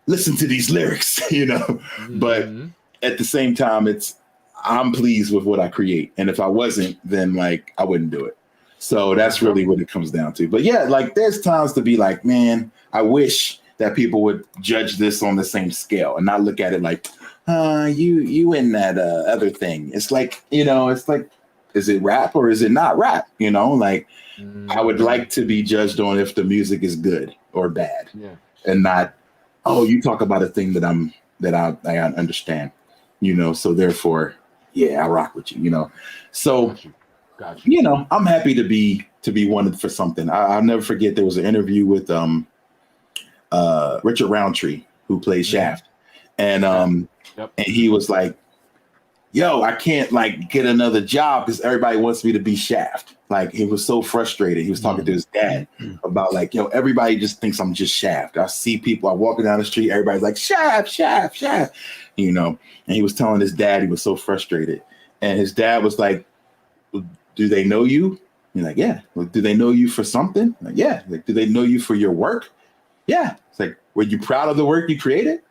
listen to these lyrics, you know? But at the same time, I'm pleased with what I create. And if I wasn't, then like I wouldn't do it. So that's really what it comes down to. But yeah, like there's times to be like, man, I wish that people would judge this on the same scale and not look at it like, you in that other thing. It's like, it's like, is it rap or is it not rap? Like I would like to be judged on if the music is good or bad, and not, you talk about a thing that I understand, so therefore, I rock with you, So, Got you. I'm happy to be wanted for something. I'll never forget there was an interview with Richard Roundtree, who plays Shaft, and and he was like, yo, I can't like get another job because everybody wants me to be Shaft. Like he was so frustrated. He was talking to his dad about like, everybody just thinks I'm just Shaft. I see people, I'm walking down the street, everybody's like Shaft, Shaft, Shaft, and he was telling his dad he was so frustrated. And his dad was like, do they know you? He's like, yeah. Well, do they know you for something? Like, yeah. Like, do they know you for your work? Yeah. It's like, were you proud of the work you created?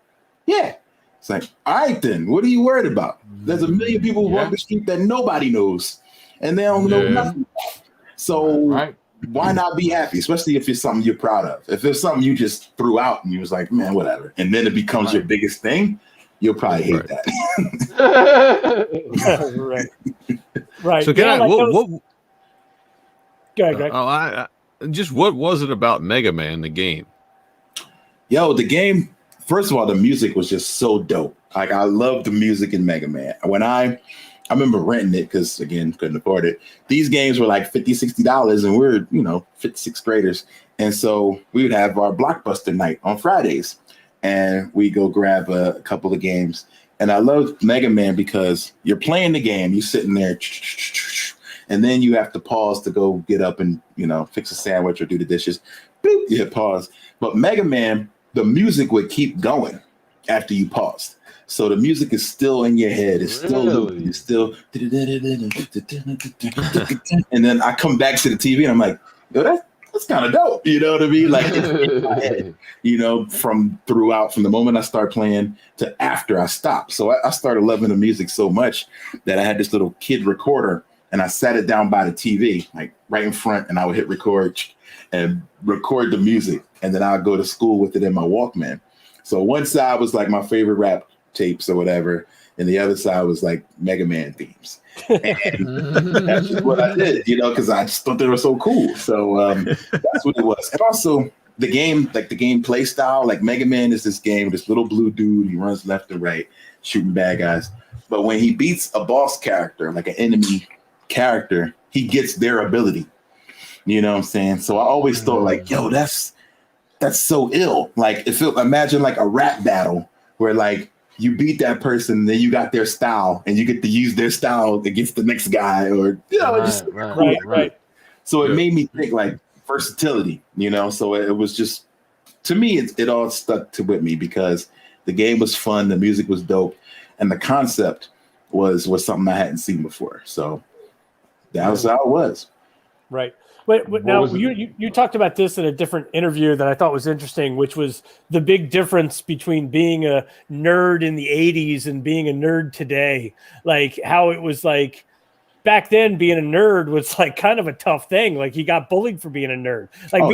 Yeah. It's like, all right, then, what are you worried about? There's a million people who walk the street that nobody knows, and they don't know nothing about. So why not be happy, especially if it's something you're proud of? If it's something you just threw out and you was like, man, whatever, and then it becomes your biggest thing, you'll probably hate that. Right. So can I? What? Go ahead, Greg. What was it about Mega Man, the game? Yo, the game. First of all, the music was just so dope. Like I love the music in Mega Man. When I remember renting it because again couldn't afford it. These games were like $50, $60, and we're 5th, 6th graders, and so we would have our Blockbuster night on Fridays, and we go grab a couple of games. And I love Mega Man because you're playing the game, you're sitting there, and then you have to pause to go get up and fix a sandwich or do the dishes. Boop, you hit pause. But Mega Man, the music would keep going after you paused. So the music is still in your head. It's still looping. It's still. And then I come back to the TV and I'm like, yo, that's kind of dope. You know what I mean? Like, it's in my head, from the moment I start playing to after I stop. So I started loving the music so much that I had this little kid recorder and I sat it down by the TV, like right in front, and I would hit record and record the music. And then I'd go to school with it in my Walkman. So one side was like my favorite rap tapes or whatever, and the other side was like Mega Man themes. And that's just what I did, because I just thought they were so cool. So that's what it was. And also the game, like the gameplay style, like Mega Man is this game, this little blue dude, he runs left and right, shooting bad guys. But when he beats a boss character, like an enemy character, he gets their ability. You know what I'm saying? So I always thought like, yo, that's so ill. Like imagine like a rap battle where like you beat that person, then you got their style, and you get to use their style against the next guy, or right. So it made me think like versatility, So it was just, to me, it all stuck with me because the game was fun, the music was dope, and the concept was something I hadn't seen before. So that was how it was. Right. Wait, now you talked about this in a different interview that I thought was interesting, which was the big difference between being a nerd in the 80s and being a nerd today. Like how it was like back then being a nerd was like kind of a tough thing. Like you got bullied for being a nerd. Like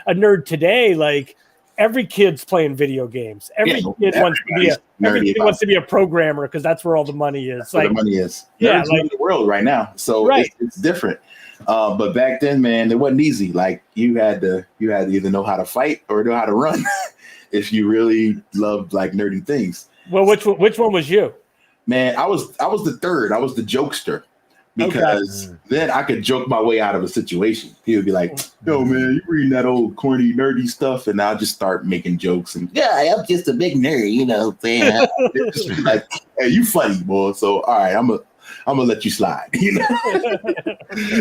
a nerd today, like every kid's playing video games. Every kid wants to be a programmer because that's where all the money is. Like the money is. Nerds in the world right now. So it's different. But back then, man, it wasn't easy. Like you had to either know how to fight or know how to run if you really loved like nerdy things. Well, which one was you? Man, I was the third. I was the jokester because then I could joke my way out of a situation. He would be like, "Yo, man, you reading that old corny nerdy stuff?" And I'll just start making jokes and I'm just a big nerd, saying just be like, "Hey, you funny, boy." So all right, I'm gonna let you slide,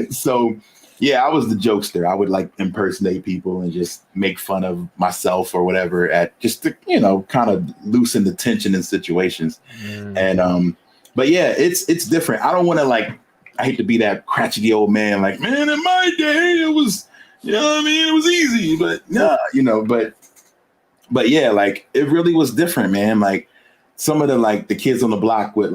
So yeah, I was the jokester. I would like impersonate people and just make fun of myself or whatever at just to, kind of loosen the tension in situations. And but yeah, it's different. I don't want to I hate to be that crotchety old man, like, man, in my day it was, it was easy, but but yeah, like it really was different, man. Like some of the kids on the block would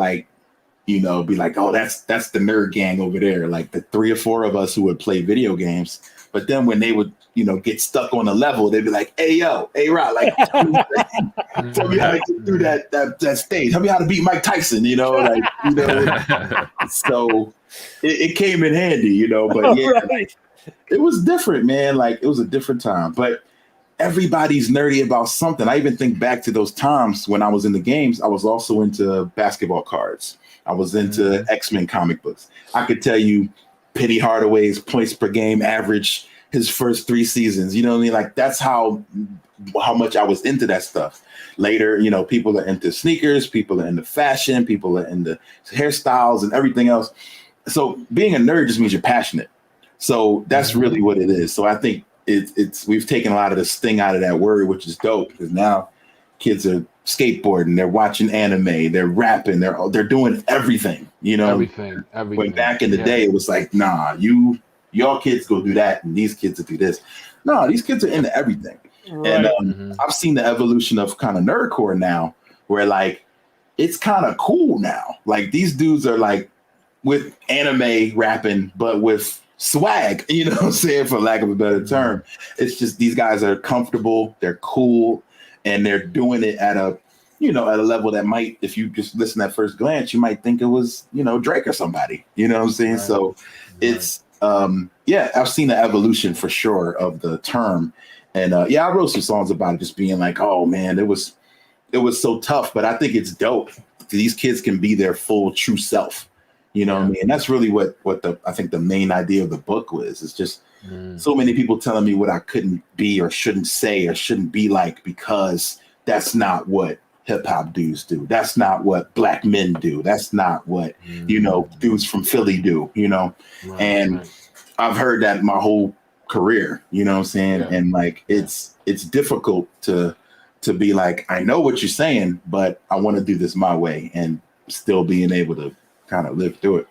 be like, oh, that's the nerd gang over there, like the 3 or 4 of us who would play video games. But then when they would, get stuck on the level, they'd be like, hey, yo, hey, Rod, like, tell me how to get through that stage. Tell me how to beat Mike Tyson, So it came in handy, but yeah, Right. it was different, man. Like, it was a different time. But everybody's nerdy about something. I even think back to those times when I was in the games. I was also into basketball cards. I was into X-Men comic books. I could tell you Penny Hardaway's points per game average his first 3 seasons. You know what I mean? Like, that's how much I was into that stuff. Later, people are into sneakers, people are into fashion, people are into hairstyles and everything else. So being a nerd just means you're passionate. So that's really what it is. So I think we've taken a lot of the sting out of that word, which is dope, because now kids are skateboarding, they're watching anime, they're rapping, they're doing everything, Everything. When back in the day, it was like, nah, y'all kids go do that, and these kids will do this. No, these kids are into everything. Right. And I've seen the evolution of kind of nerdcore now, where like it's kind of cool now. Like these dudes are like with anime rapping, but with swag, what I'm saying, for lack of a better term. It's just these guys are comfortable, they're cool, and they're doing it at a level that might, if you just listen at first glance, you might think it was, Drake or somebody, you know what I'm saying? Right. So it's, I've seen the evolution for sure of the term. And I wrote some songs about it, just being like, oh man, it was so tough, but I think it's dope. These kids can be their full true self. You know what I mean? And that's really what I think the main idea of the book was. It's just so many people telling me what I couldn't be or shouldn't say or shouldn't be like, because that's not what hip hop dudes do. That's not what black men do. That's not what, dudes from Philly do, and I've heard that my whole career, you know what I'm saying? Yeah. And like, it's difficult to be like, I know what you're saying, but I want to do this my way, and still being able to kind of live through it.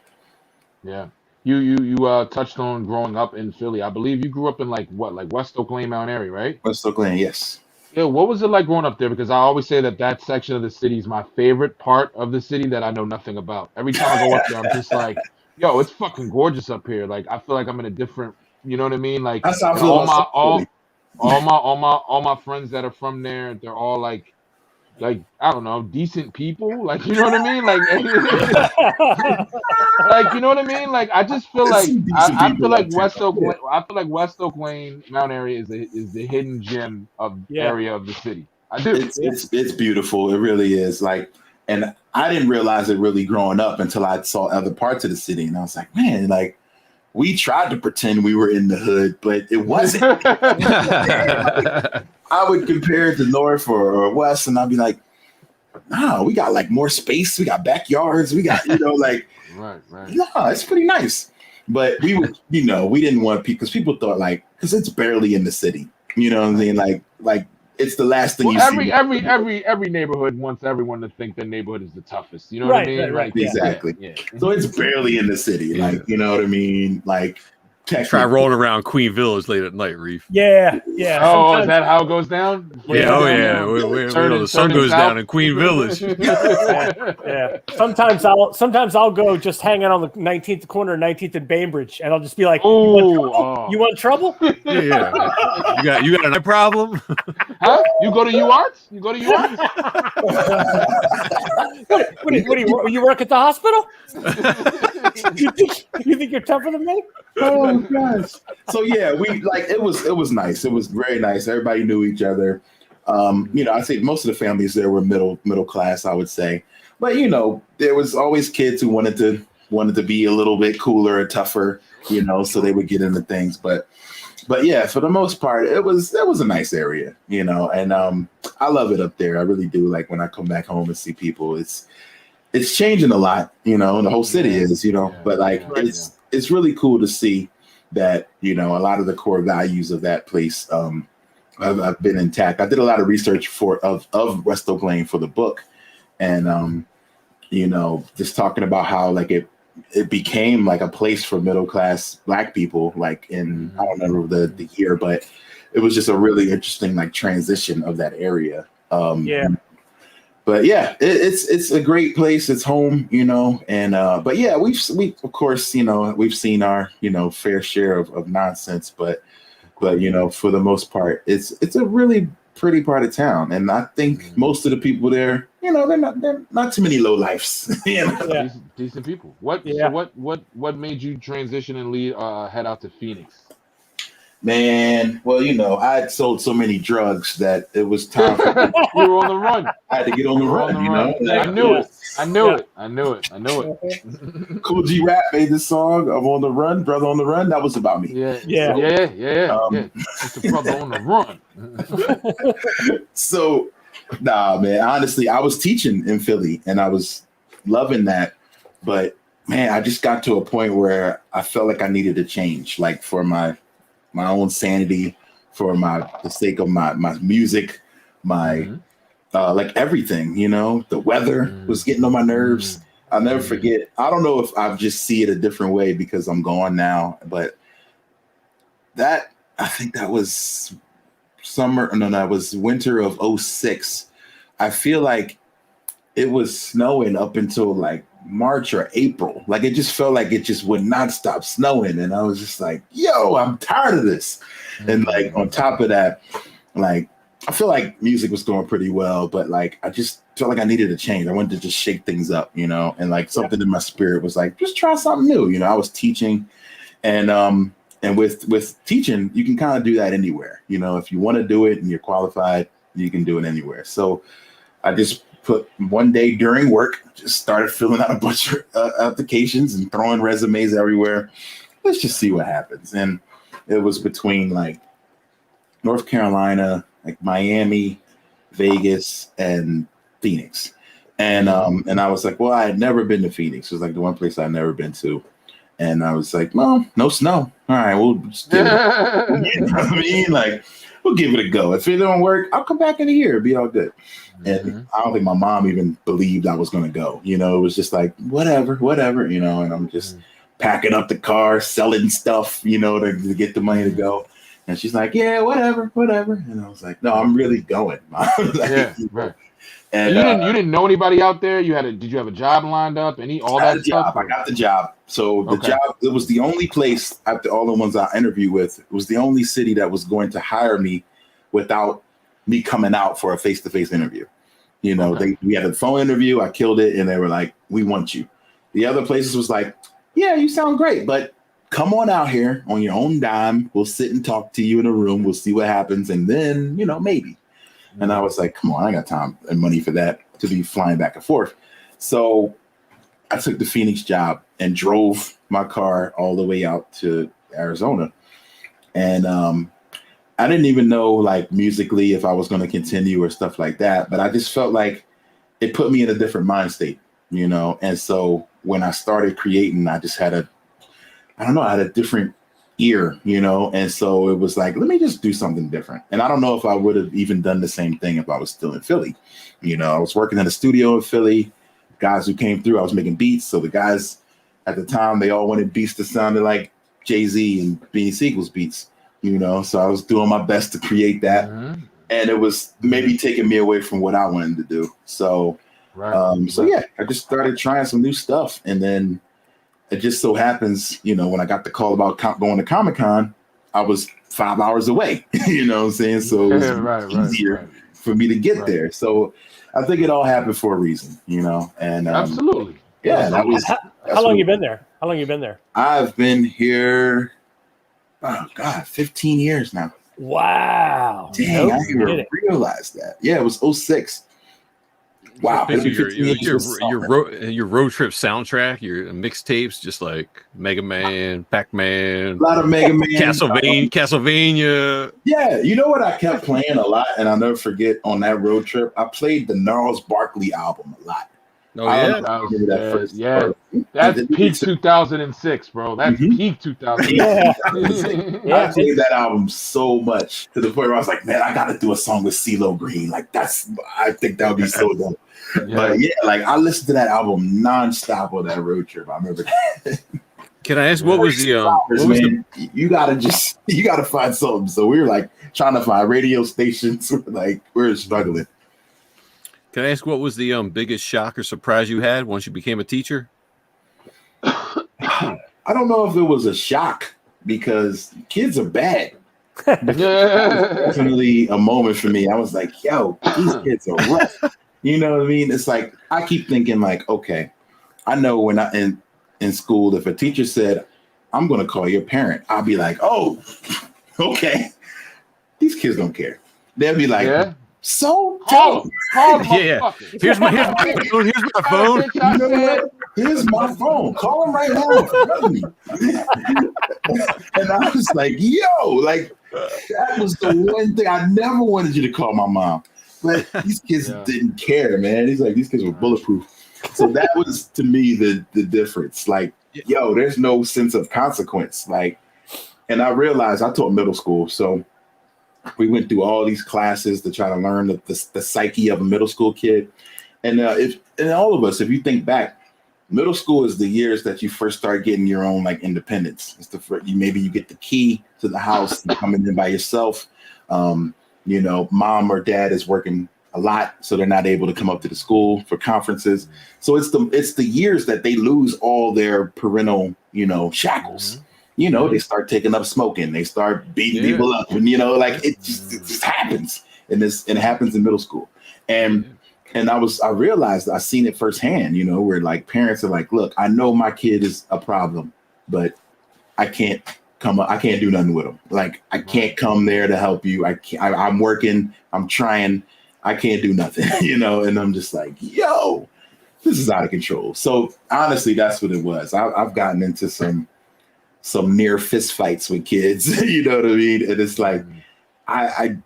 Yeah. You touched on growing up in Philly. I believe you grew up in like West Oak Lane, Mount Airy, right? West Oak Lane, yes. Yeah, what was it like growing up there? Because I always say that section of the city is my favorite part of the city that I know nothing about. Every time I go up there, I'm just like, yo, it's fucking gorgeous up here. Like, I feel like I'm in a different, you know what I mean? Like, that's how I feel all my friends that are from there, they're all like I don't know, decent people. Like, you know what I mean? Like, like, you know what I mean? Like, I just feel like I feel like West Oak Lane, Mount Airy is the hidden gem of area of the city. I do. It's beautiful. It really is. Like, and I didn't realize it really growing up until I saw other parts of the city, and I was like, man, like, we tried to pretend we were in the hood, but it wasn't. I would compare it to North or West, and I'd be like, no, we got like more space. We got backyards. We got, like, right. No, it's pretty nice. But we would, we didn't want people, because people thought like, because it's barely in the city. You know what I mean? Like it's the last thing you see. Every neighborhood wants everyone to think their neighborhood is the toughest. You know what I mean? Right. Exactly. Yeah. So it's barely in the city. Like, you know what I mean? Like, try rolling around Queen Village late at night, Reef. Yeah. Oh, is that how it goes down? Yeah. The sun goes down in Queen Village. Yeah. Sometimes I'll go just hang out on the 19th corner, 19th and Bainbridge, and I'll just be like, "You want trouble? Yeah. You got an eye problem? Huh? You go to UArts? What do you work at the hospital? you think you're tougher than me? Oh gosh. So yeah, it was nice. It was very nice. Everybody knew each other. I think most of the families there were middle class, I would say. But there was always kids who wanted to be a little bit cooler and tougher, so they would get into things. But yeah, for the most part, it was a nice area, and I love it up there. I really do. Like, when I come back home and see people, it's changing a lot, and the whole city is, but like, it's really cool to see that, a lot of the core values of that place have been intact. I did a lot of research of West Oak Lane for the book, and just talking about how like it became like a place for middle class Black people, like in, I don't remember the year, but it was just a really interesting like transition of that area. But but yeah, it's a great place. It's home, you know. And but yeah, we of course, you know, we've seen our, you know, fair share of nonsense, but you know, for the most part, it's a really pretty part of town, and I think most of the people there, you know, they're not too many low lifes. You know? Yeah. Decent people. What? Yeah. So what made you transition and head out to Phoenix? Man, well, you know, I had sold so many drugs that it was time for me. You were on the run. I had to get on the run, you know. I knew it. I knew it. Cool G Rap made this song of On the Run, Brother on the Run. That was about me. Yeah. Just a brother on the run. So, nah, man, honestly, I was teaching in Philly and I was loving that. But man, I just got to a point where I felt like I needed to change, like for my own sanity, for the sake of my music, my like everything, you know. The weather was getting on my nerves. I'll never forget. I don't know if I just see it a different way because I'm gone now, but I think that was that was winter of 06. I feel like it was snowing up until like March or April. Like it just felt like it just would not stop snowing. And I was just like, yo, I'm tired of this. And like on top of that, like I feel like music was going pretty well, but like I just felt like I needed a change. I wanted to just shake things up, you know, and like something in my spirit was like, just try something new. You know, I was teaching and with teaching, you can kind of do that anywhere. You know, if you want to do it and you're qualified, you can do it anywhere. So I just put one day during work, just started filling out a bunch of applications and throwing resumes everywhere. Let's just see what happens. And it was between like North Carolina, like Miami, Vegas, and Phoenix. And I was like, well, I had never been to Phoenix. It was like the one place I'd never been to. And I was like, well, no snow. All right, we'll just give it. You know what I mean? Like, we'll give it a go. If it don't work, I'll come back in a year. It'll be all good. And I don't think my mom even believed I was going to go. You know, it was just like, whatever, you know, and I'm just packing up the car, selling stuff, you know, to get the money to go. And she's like, yeah, whatever. And I was like, no, I'm really going, Mom. Like, right. And you didn't know anybody out there? Did you have a job lined up? All that stuff? I got the job. So the job, it was the only place after all the ones I interviewed with, it was the only city that was going to hire me without me coming out for a face-to-face interview. You know, we had a phone interview, I killed it, and they were like, we want you. The other places was like, yeah, you sound great, but come on out here on your own dime. We'll sit and talk to you in a room. We'll see what happens. And then, you know, maybe. And I was like, come on, I got time and money for that to be flying back and forth. So I took the Phoenix job and drove my car all the way out to Arizona. And I didn't even know, like, musically if I was going to continue or stuff like that. But I just felt like it put me in a different mind state, you know. And so when I started creating, I just had a different ear, you know. And so it was like, let me just do something different. And I don't know if I would have even done the same thing if I was still in Philly. You know, I was working in a studio in Philly. Guys who came through, I was making beats. So the guys at the time, they all wanted beats that sounded like Jay-Z and Beanie Siegel's beats, you know. So I was doing my best to create that. And it was maybe taking me away from what I wanted to do. So, yeah, I just started trying some new stuff. And then it just so happens, you know, when I got the call about going to Comic-Con, I was 5 hours away, you know what I'm saying? So it was easier for me to get there. So I think it all happened for a reason, you know? And absolutely. Yeah. How long you been there? How long you been there? I've been here, 15 years now. Wow. Dang, I didn't even realize that. Yeah, it was 06. Wow, your road trip soundtrack, your mixtapes, just like Mega Man, Pac-Man, a lot of Mega Man, Castlevania. Yeah, you know what I kept playing a lot, and I'll never forget on that road trip. I played the Gnarls Barkley album a lot. Oh yeah, that's peak 2006, bro. That's peak 2006. I played that album so much to the point where I was like, man, I got to do a song with CeeLo Green. Like I think that would be so dope. But yeah, like I listened to that album nonstop on that road trip. I remember that. Can I ask what was the you gotta find something. So we were like trying to find radio stations. Like we were struggling. Can I ask what was the biggest shock or surprise you had once you became a teacher? I don't know if it was a shock because kids are bad. That was definitely a moment for me. I was like, yo, these kids are rough. You know what I mean? It's like, I keep thinking like, okay, I know when I in school, if a teacher said, I'm going to call your parent, I'll be like, oh, okay. These kids don't care. They'll be like, so tell them. Yeah. Here's my phone. Here's my phone. You know what? Here's my phone. Call him right now. For me. And I was like, yo, like that was the one thing I never wanted you to call my mom. But these kids didn't care, man. He's like, these kids were bulletproof. So that was to me the difference. Like, yo, there's no sense of consequence. Like, and I realized I taught middle school, so we went through all these classes to try to learn the psyche of a middle school kid. And all of us, if you think back, middle school is the years that you first start getting your own like independence. It's maybe you get the key to the house and coming in by yourself. You know, mom or dad is working a lot, so they're not able to come up to the school for conferences. So it's the years that they lose all their parental, you know, shackles. You know, they start taking up smoking, they start beating people up, and you know, like it just happens. And it happens in middle school. And I realized I seen it firsthand, you know, where like parents are like, look, I know my kid is a problem, but I can't do nothing with him. Like I can't come there to help you. I'm working, I'm trying, I can't do nothing, you know, and I'm just like, yo, this is out of control. So honestly, that's what it was. I've gotten into some near fist fights with kids, you know what I mean? And it's like, I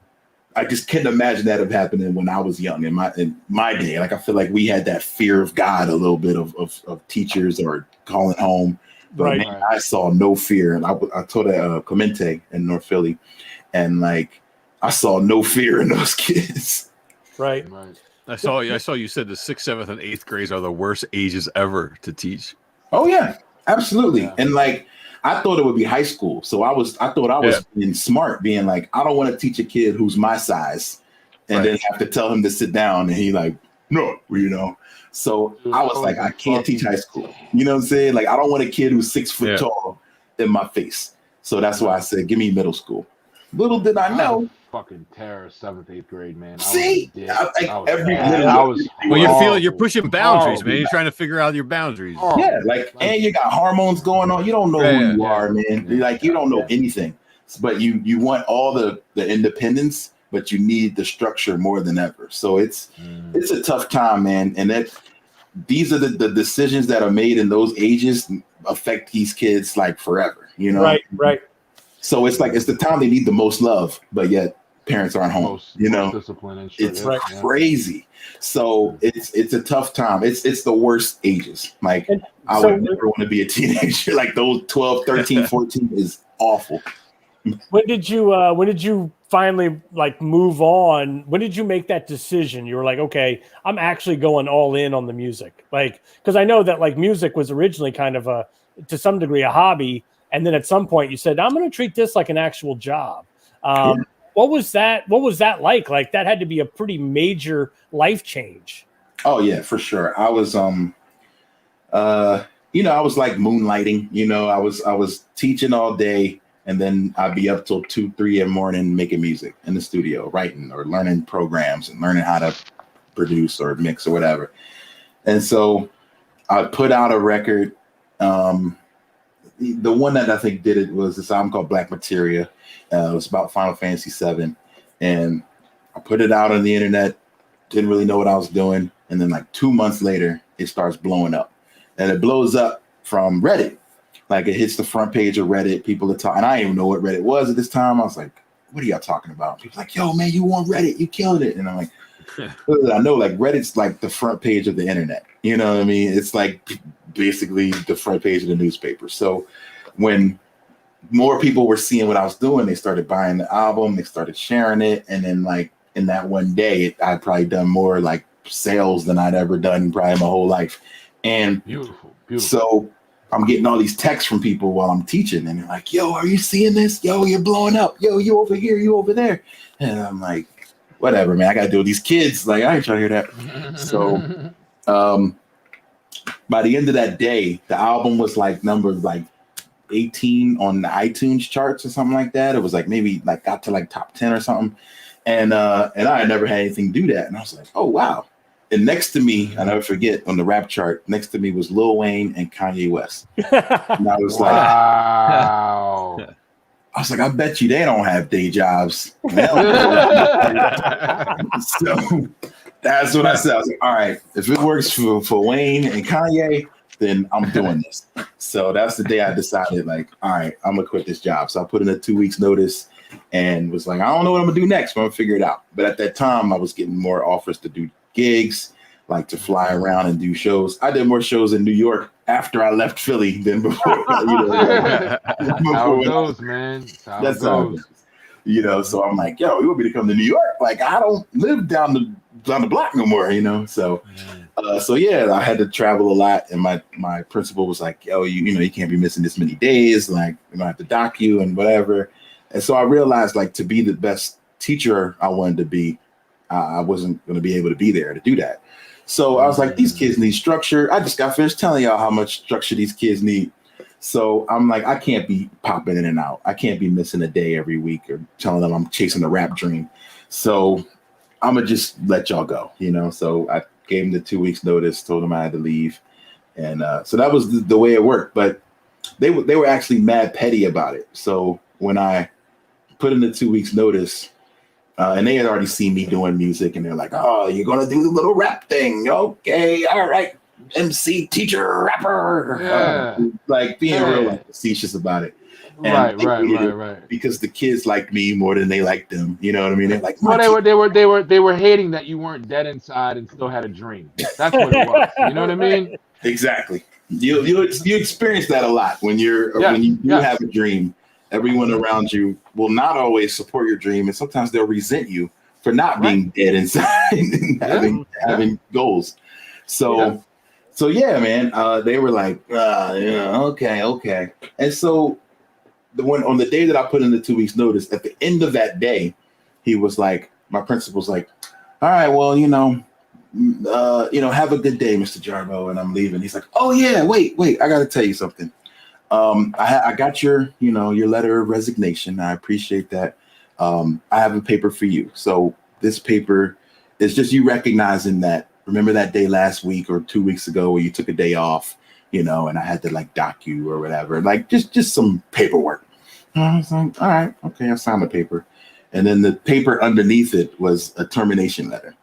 just couldn't imagine that happening when I was young in my day. Like, I feel like we had that fear of God, a little bit of teachers or calling home. But man, I saw no fear. And I taught at Clemente in North Philly, and like, I saw no fear in those kids. Right. I saw you said the 6th, 7th, and 8th grades are the worst ages ever to teach. Oh yeah, absolutely. Yeah. And like, I thought it would be high school. So I thought I was being smart, being like, I don't want to teach a kid who's my size and then have to tell him to sit down. And he like, no, you know. So I was like, I can't teach high school. You know what I'm saying? Like, I don't want a kid who's 6 foot tall in my face. So that's why I said, give me middle school. Little did I know. Fucking terror, 7th, 8th grade, man. See, you're pushing boundaries, man. You're trying to figure out your boundaries. Yeah, like, and you got hormones going on. You don't know who you are, man. Like, you don't know anything. But you want all the independence, but you need the structure more than ever. So it's a tough time, man. And these are the decisions that are made in those ages affect these kids like forever. You know, right. So it's like it's the time they need the most love, but yet parents aren't home. You know, discipline and shit. It's crazy. So it's a tough time. It's the worst ages. Like, I would never want to be a teenager. Like those 12, 13, 14 is awful. When did you finally like move on? When did you make that decision? You were like, okay, I'm actually going all in on the music. Like, because I know that like music was originally kind of to some degree a hobby. And then at some point you said, I'm going to treat this like an actual job. What was that? What was that like? Like, that had to be a pretty major life change. Oh yeah, for sure. I was, I was like moonlighting, you know, I was teaching all day, and then I'd be up till 2, 3 in the morning making music in the studio, writing or learning programs and learning how to produce or mix or whatever. And so I put out a record. The one that I think did it was this album called Black Materia. It was about Final Fantasy VII. And I put it out on the internet, didn't really know what I was doing. And then like 2 months later, it starts blowing up. And it blows up from Reddit. Like, it hits the front page of Reddit. People are talking. And I didn't even know what Reddit was at this time. I was like, what are y'all talking about? People like, yo, man, you on Reddit. You killed it. And I'm like, I know, like, Reddit's like the front page of the internet. You know what I mean? It's like basically the front page of the newspaper. So when more people were seeing what I was doing, they started buying the album, they started sharing it. And then like in that one day, I'd probably done more like sales than I'd ever done probably my whole life. And beautiful. So I'm getting all these texts from people while I'm teaching, and they're like, yo, are you seeing this? Yo, you're blowing up. Yo, you over here, you over there. And I'm like, whatever, man. I got to deal with these kids. Like, I ain't trying to hear that. So by the end of that day, the album was like number like 18 on the iTunes charts or something like that. It was like maybe like got to like top 10 or something. And I had never had anything do that. And I was like, oh, wow. And next to me, I never forget, on the rap chart, next to me was Lil Wayne and Kanye West. And I was wow. I was like, I bet you they don't have day jobs. So that's what I said. I was like, all right, if it works for Wayne and Kanye, then I'm doing this. So that's the day I decided, like, all right, I'm gonna quit this job. So I put in a 2 weeks notice and was like, I don't know what I'm gonna do next, but I'm gonna figure it out. But at that time, I was getting more offers to do gigs, like to fly around and do shows. I did more shows in New York after I left Philly than before. How it goes, man. That's how it goes. You know, so I'm like, yo, you want me to come to New York? Like, I don't live down the block no more, you know? So, yeah, I had to travel a lot. And my principal was like, yo, you know, you can't be missing this many days. Like, we're gonna have to dock you and whatever. And so I realized, like, to be the best teacher I wanted to be, I wasn't going to be able to be there to do that. So I was like, these kids need structure. I just got finished telling y'all how much structure these kids need. So I'm like, I can't be popping in and out. I can't be missing a day every week or telling them I'm chasing the rap dream. So I'm going to just let y'all go, you know? So I gave them the 2 weeks notice, told them I had to leave. And so that was the way it worked. But they were actually mad petty about it. So when I put in the 2 weeks notice, and they had already seen me doing music, and they're like, oh, you're going to do the little rap thing. Okay, all right. MC, teacher, rapper. Yeah. Like being real like facetious about it. And right. Because the kids liked me more than they liked them. You know what I mean? They're like, well, they were hating that you weren't dead inside and still had a dream. That's what it was. You know what I mean? Exactly. You experience that a lot when when you have a dream. Everyone around you will not always support your dream, and sometimes they'll resent you for not being dead inside and having goals. So yeah, man, they were like, okay. And so on the day that I put in the 2 weeks notice, at the end of that day, he was like, my principal's like, all right, well, have a good day, Mr. Jarbo, and I'm leaving. He's like, oh yeah, wait, I got to tell you something. I got your letter of resignation. I appreciate that. I have a paper for you. So this paper is just you recognizing that. Remember that day last week or 2 weeks ago where you took a day off, and I had to like dock you or whatever, like just some paperwork. And I was like, all right, okay, I signed the paper. And then the paper underneath it was a termination letter.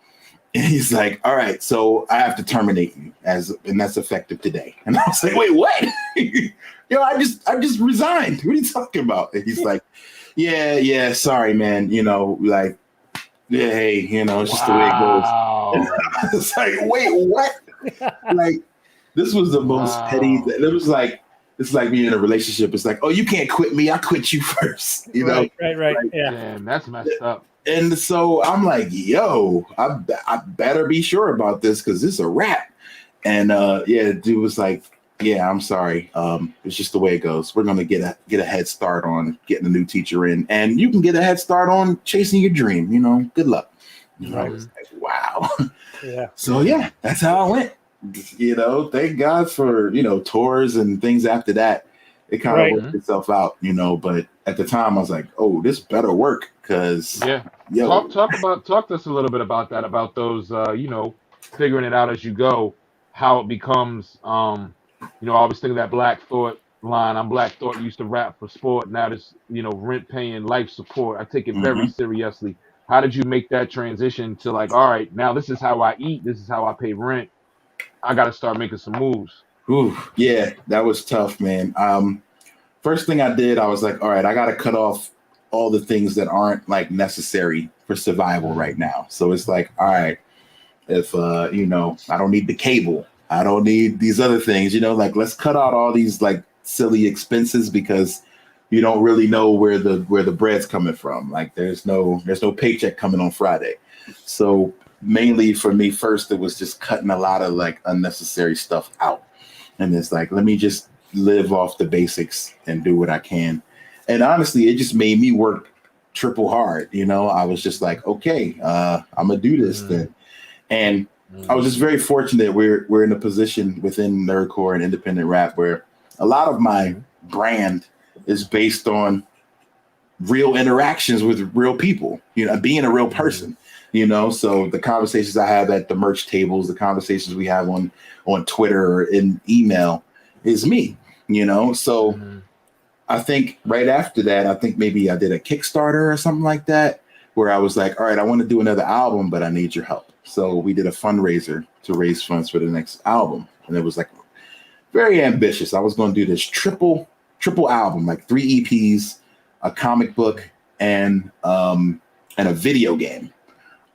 And he's like, all right, so I have to terminate you and that's effective today. And I was like, wait, what? I just resigned. What are you talking about? And he's like, yeah, sorry, man. Hey, it's just the way it goes. I was like, wait, what? Like, this was the most petty. It was like, it's like being in a relationship. It's like, oh, you can't quit me. I quit you first. Right. Like, yeah. Damn, that's messed up. And so I'm like, yo, I better be sure about this because this is a wrap. And dude was like, yeah, I'm sorry. It's just the way it goes. We're gonna get a head start on getting a new teacher in, and you can get a head start on chasing your dream. Good luck. I was like, wow. Yeah. So yeah, that's how I went. Thank God for tours and things after that. It kind of worked itself out, But at the time, I was like, "Oh, this better work." Because talk to us a little bit about that, about those, figuring it out as you go, how it becomes. I was thinking that Black Thought line. I'm Black Thought used to rap for sport. Now this, rent paying, life support. I take it very seriously. How did you make that transition to like, all right, now this is how I eat. This is how I pay rent. I got to start making some moves. Ooh, yeah, that was tough, man. First thing I did, I was like, all right, I got to cut off all the things that aren't like necessary for survival right now. So it's like, all right, if, I don't need the cable, I don't need these other things, like let's cut out all these like silly expenses because you don't really know where the bread's coming from. Like there's no paycheck coming on Friday. So mainly for me first, it was just cutting a lot of like unnecessary stuff out. And it's like, let me just live off the basics and do what I can. And honestly, it just made me work triple hard. You know, I was just like, okay, I'm gonna do this then. And I was just very fortunate. We're in a position within nerdcore and independent rap where a lot of my brand is based on real interactions with real people, you know, being a real person, you know. So the conversations I have at the merch tables, the conversations we have on Twitter or in email is me, you know. So I think right after that, I think maybe I did a Kickstarter or something like that, where I was like, all right, I want to do another album, but I need your help. So we did a fundraiser to raise funds for the next album. And it was like very ambitious. I was going to do this triple album, like 3 EPs, a comic book, and a video game,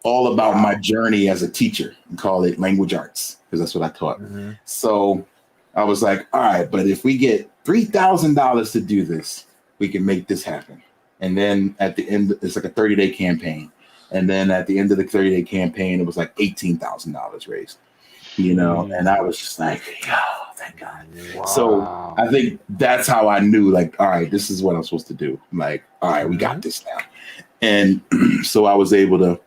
all about my journey as a teacher, and call it language arts, because that's what I taught. So I was like, all right, but if we get $3,000 to do this, we can make this happen. And then at the end, it's like a 30-day campaign. And then at the end of the 30-day campaign, it was like $18,000 raised, you know? And I was just like, oh, thank God. Wow. So I think that's how I knew, like, all right, this is what I'm supposed to do. I'm like, all right, we got this now. And so I was able to,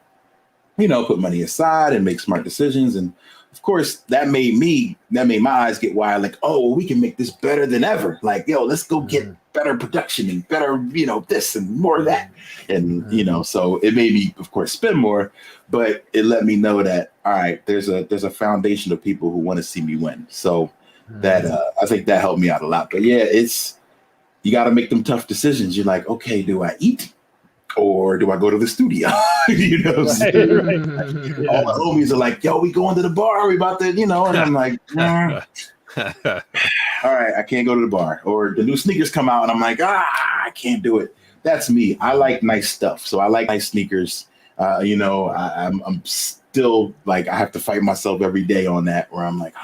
you know, put money aside and make smart decisions. And of course, that made my eyes get wide, like, oh, well, we can make this better than ever. Like, yo, let's go get better production and better, you know, this and more of that. And, you know, so it made me, of course, spend more, but it let me know that, all right, there's a foundation of people who want to see me win. So that I think that helped me out a lot. But yeah, you got to make them tough decisions. You're like, okay, do I eat? Or do I go to the studio? You know, right. All the homies are like, yo, we going to the bar. We about to, you know, and I'm like, all right, I can't go to the bar. Or the new sneakers come out and I'm like, I can't do it. That's me. I like nice stuff. So I like nice sneakers. You know, I'm still like, I have to fight myself every day on that, where I'm like,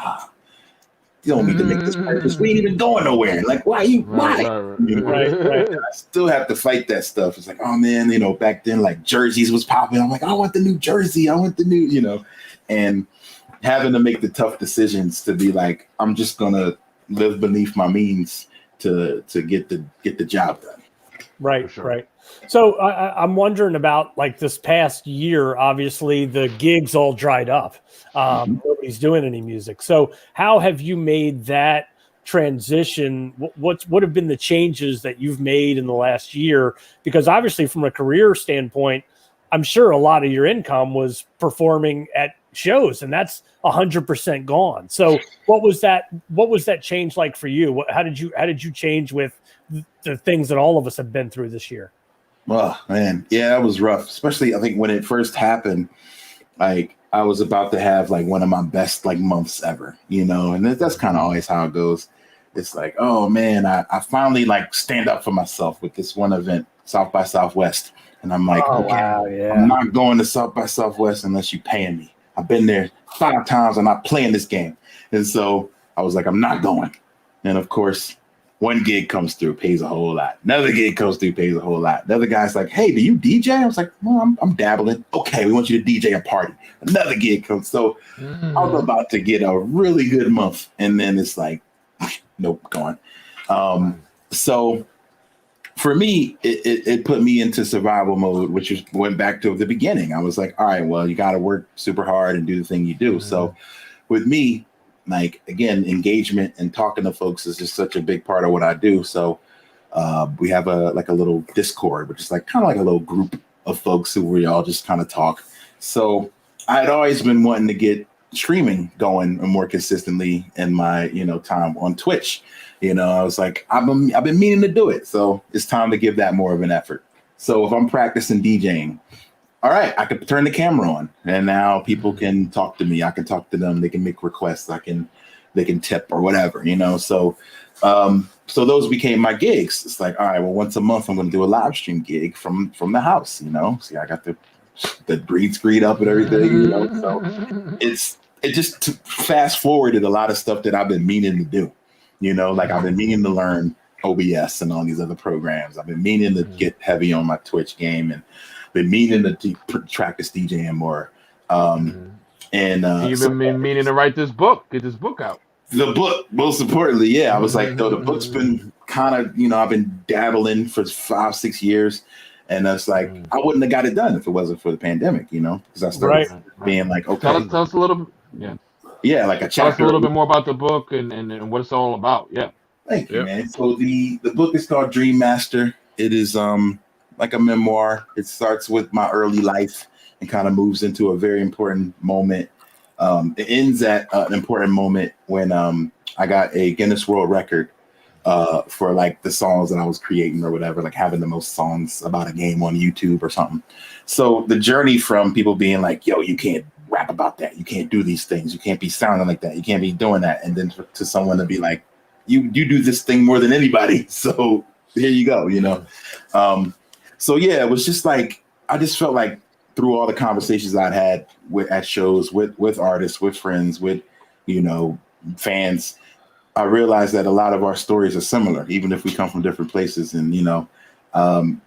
you don't need to make this purpose. We ain't even going nowhere. Like, why? You know, right. I still have to fight that stuff. It's like, oh man, you know, back then, like jerseys was popping. I'm like, I want the new jersey. I want the new, you know, and having to make the tough decisions to be like, I'm just gonna live beneath my means to get the job done. Right, sure. Right. So I'm wondering about, like, this past year. Obviously, the gigs all dried up. Nobody's doing any music. So how have you made that transition? What have been the changes that you've made in the last year? Because obviously, from a career standpoint, I'm sure a lot of your income was performing at shows, and that's 100% gone. So what was that change like for you? How did you change with the things that all of us have been through this year? Oh man, yeah, that was rough. Especially, I think when it first happened, like I was about to have like one of my best like months ever, you know, and that's kind of always how it goes. It's like, oh man, I finally like stand up for myself with this one event, South by Southwest, and I'm like, wow, yeah. I'm not going to South by Southwest unless you're paying me. I've been there 5 times. I'm not playing this game, and so I was like, I'm not going. And of course, one gig comes through, pays a whole lot. Another gig comes through, pays a whole lot. Another guy's like, hey, do you DJ? I was like, well, I'm dabbling. Okay, we want you to DJ a party. Another gig comes. So I was about to get a really good month. And then it's like, nope, gone. So for me, it put me into survival mode, which went back to the beginning. I was like, all right, well, you got to work super hard and do the thing you do. So with me, like, again, engagement and talking to folks is just such a big part of what I do. So we have a little Discord, which is like kind of like a little group of folks who we all just kind of talk. So I had always been wanting to get streaming going more consistently in my, you know, time on Twitch. You know, I was like, I've been meaning to do it. So it's time to give that more of an effort. So if I'm practicing DJing, all right, I could turn the camera on, and now people can talk to me. I can talk to them. They can make requests. They can tip or whatever, you know. So those became my gigs. It's like, all right, well, once a month I'm going to do a live stream gig from the house, you know. See, I got the green screen up and everything, you know. So it just fast forwarded a lot of stuff that I've been meaning to do, you know. Like I've been meaning to learn OBS and all these other programs. I've been meaning to get heavy on my Twitch game and been meaning to practice DJing more. And you've been meaning to write this book, get this book out. The book, most importantly, yeah. I was like, though the book's been kind of, you know, I've been dabbling for 5-6 years. And that's like, I wouldn't have got it done if it wasn't for the pandemic, you know, because I started being like, okay. Tell us a little bit. Yeah, like a Tell us chapter. a little bit more about the book and what it's all about. Yeah. Thank you, man. So the book is called Dream Master. It is like a memoir. It starts with my early life and kind of moves into a very important moment. It ends at an important moment when I got a Guinness World Record for like the songs that I was creating or whatever, like having the most songs about a game on YouTube or something. So the journey from people being like, yo, you can't rap about that. You can't do these things. You can't be sounding like that. You can't be doing that. And then to someone to be like, you do this thing more than anybody. So here you go, you know? So yeah, it was just like, I just felt like through all the conversations I'd had at shows with artists, with friends, with, you know, fans, I realized that a lot of our stories are similar, even if we come from different places. And, you know,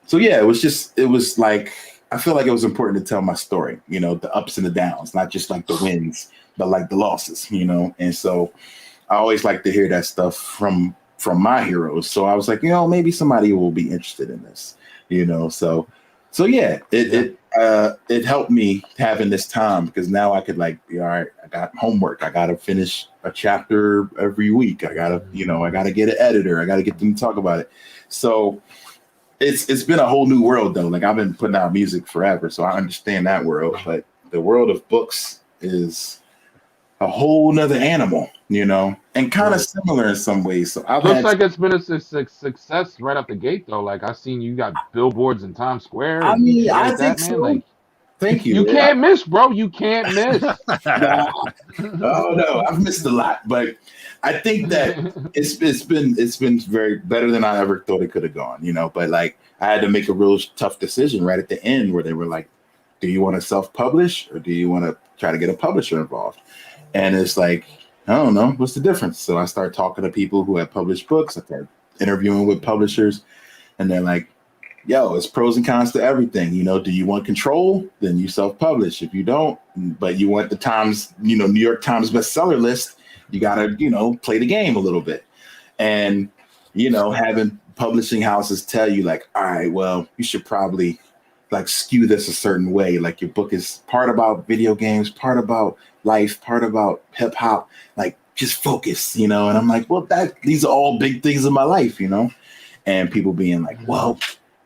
so yeah, it was like, I feel like it was important to tell my story, you know, the ups and the downs, not just like the wins, but like the losses, you know? And so I always like to hear that stuff from my heroes. So I was like, you know, maybe somebody will be interested in this, you know? So yeah, it helped me having this time, because now I could like, all right, I got homework. I got to finish a chapter every week. I got to get an editor. I got to get them to talk about it. So it's been a whole new world though. Like I've been putting out music forever, so I understand that world, but the world of books is a whole nother animal, you know, and kind of similar in some ways. So Looks like it's been a success right out the gate, though. Like I seen you got billboards in Times Square. I mean, I like think that, so. Man. Like, thank you. You can't miss, bro. You can't miss. Oh no, I've missed a lot, but I think that it's been very better than I ever thought it could have gone, you know. But like I had to make a real tough decision right at the end where they were like, do you want to self-publish or do you want to try to get a publisher involved? And it's like, I don't know, what's the difference? So I start talking to people who have published books. I start interviewing with publishers, and they're like, yo, it's pros and cons to everything. You know, do you want control? Then you self-publish. If you don't, but you want the Times, you know, New York Times bestseller list, you got to, you know, play the game a little bit. And, you know, having publishing houses tell you like, all right, well, you should probably like skew this a certain way. Like your book is part about video games, part about life, part about hip hop, like just focus, you know? And I'm like, well, these are all big things in my life, you know? And people being like, well,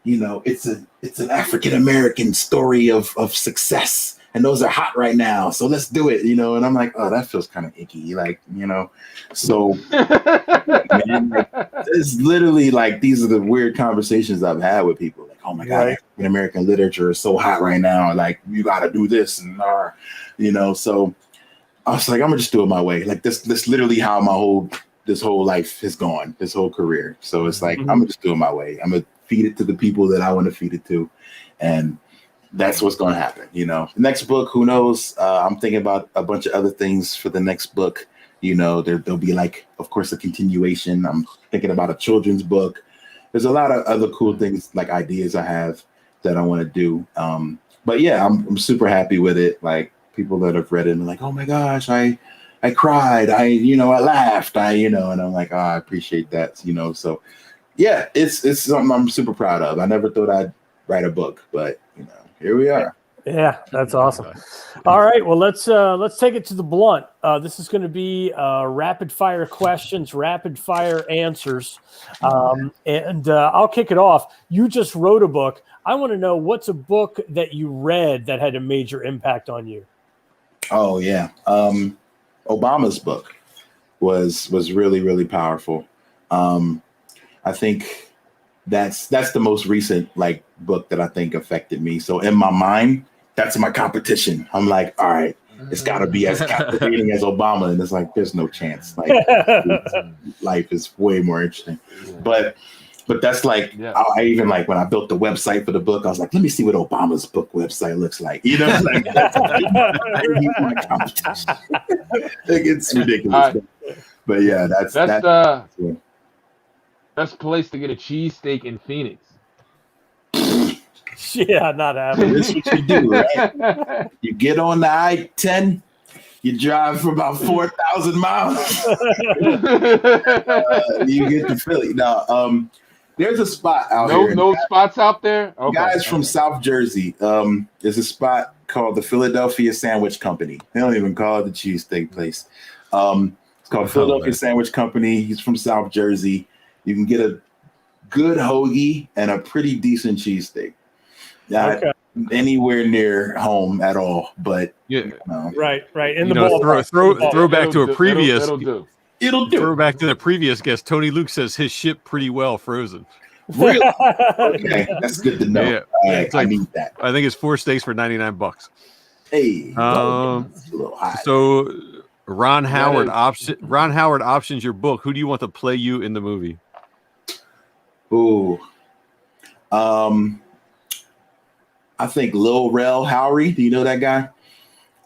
you know, it's an African-American story of success, and those are hot right now. So let's do it, you know? And I'm like, oh, that feels kind of icky. Like, you know, so man, like, it's literally like, these are the weird conversations I've had with people. Like, oh my God, African-American literature is so hot right now. Like, you got to do this and you know? So I was like, I'm gonna just do it my way. Like this literally how this whole life has gone, this whole career. So it's like, I'm gonna just do it my way. I'm gonna feed it to the people that I want to feed it to. And that's what's going to happen. You know, the next book, who knows? I'm thinking about a bunch of other things for the next book. You know, there'll be like, of course, a continuation. I'm thinking about a children's book. There's a lot of other cool things, like ideas I have that I want to do. But yeah, I'm super happy with it. Like people that have read it and like, oh my gosh, I cried. I laughed. And I'm like, oh, I appreciate that. You know, so yeah, it's something I'm super proud of. I never thought I'd write a book, but you know, here we are. Yeah, that's awesome. All right, well, let's take it to the blunt. This is going to be rapid fire questions, rapid fire answers, and I'll kick it off. You just wrote a book. I want to know, what's a book that you read that had a major impact on you? Oh yeah, Obama's book was really, really powerful. I think that's the most recent like book that I think affected me. So in my mind, that's my competition. I'm like, all right, it's got to be as captivating as Obama, and it's like, there's no chance. Like, life is way more interesting. But that's like, I even like when I built the website for the book, I was like, let me see what Obama's book website looks like. You know, like, that's my competition. Like, it's ridiculous. But yeah, that's yeah. Best place to get a cheesesteak in Phoenix. Yeah, not happening. This is what you do, right? You get on the I-10, you drive for about 4,000 miles. You get to Philly. Now, There's a spot out No, here. no spots out there. Okay. Guys from South Jersey. There's a spot called the Philadelphia Sandwich Company. They don't even call it the cheesesteak place. It's called Philadelphia Sandwich Company. He's from South Jersey. You can get a good hoagie and a pretty decent cheesesteak. Not anywhere near home at all, but right. In you the know, ballpark. throw back to a previous. It'll do. Throw back to the previous guest. Tony Luke says his ship pretty well frozen. Really? Okay, that's good to know. Yeah. I need that. I think it's 4 steaks for $99. Hey, a little high. So Ron Howard options your book. Who do you want to play you in the movie? Ooh, I think Lil Rel Howery. Do you know that guy?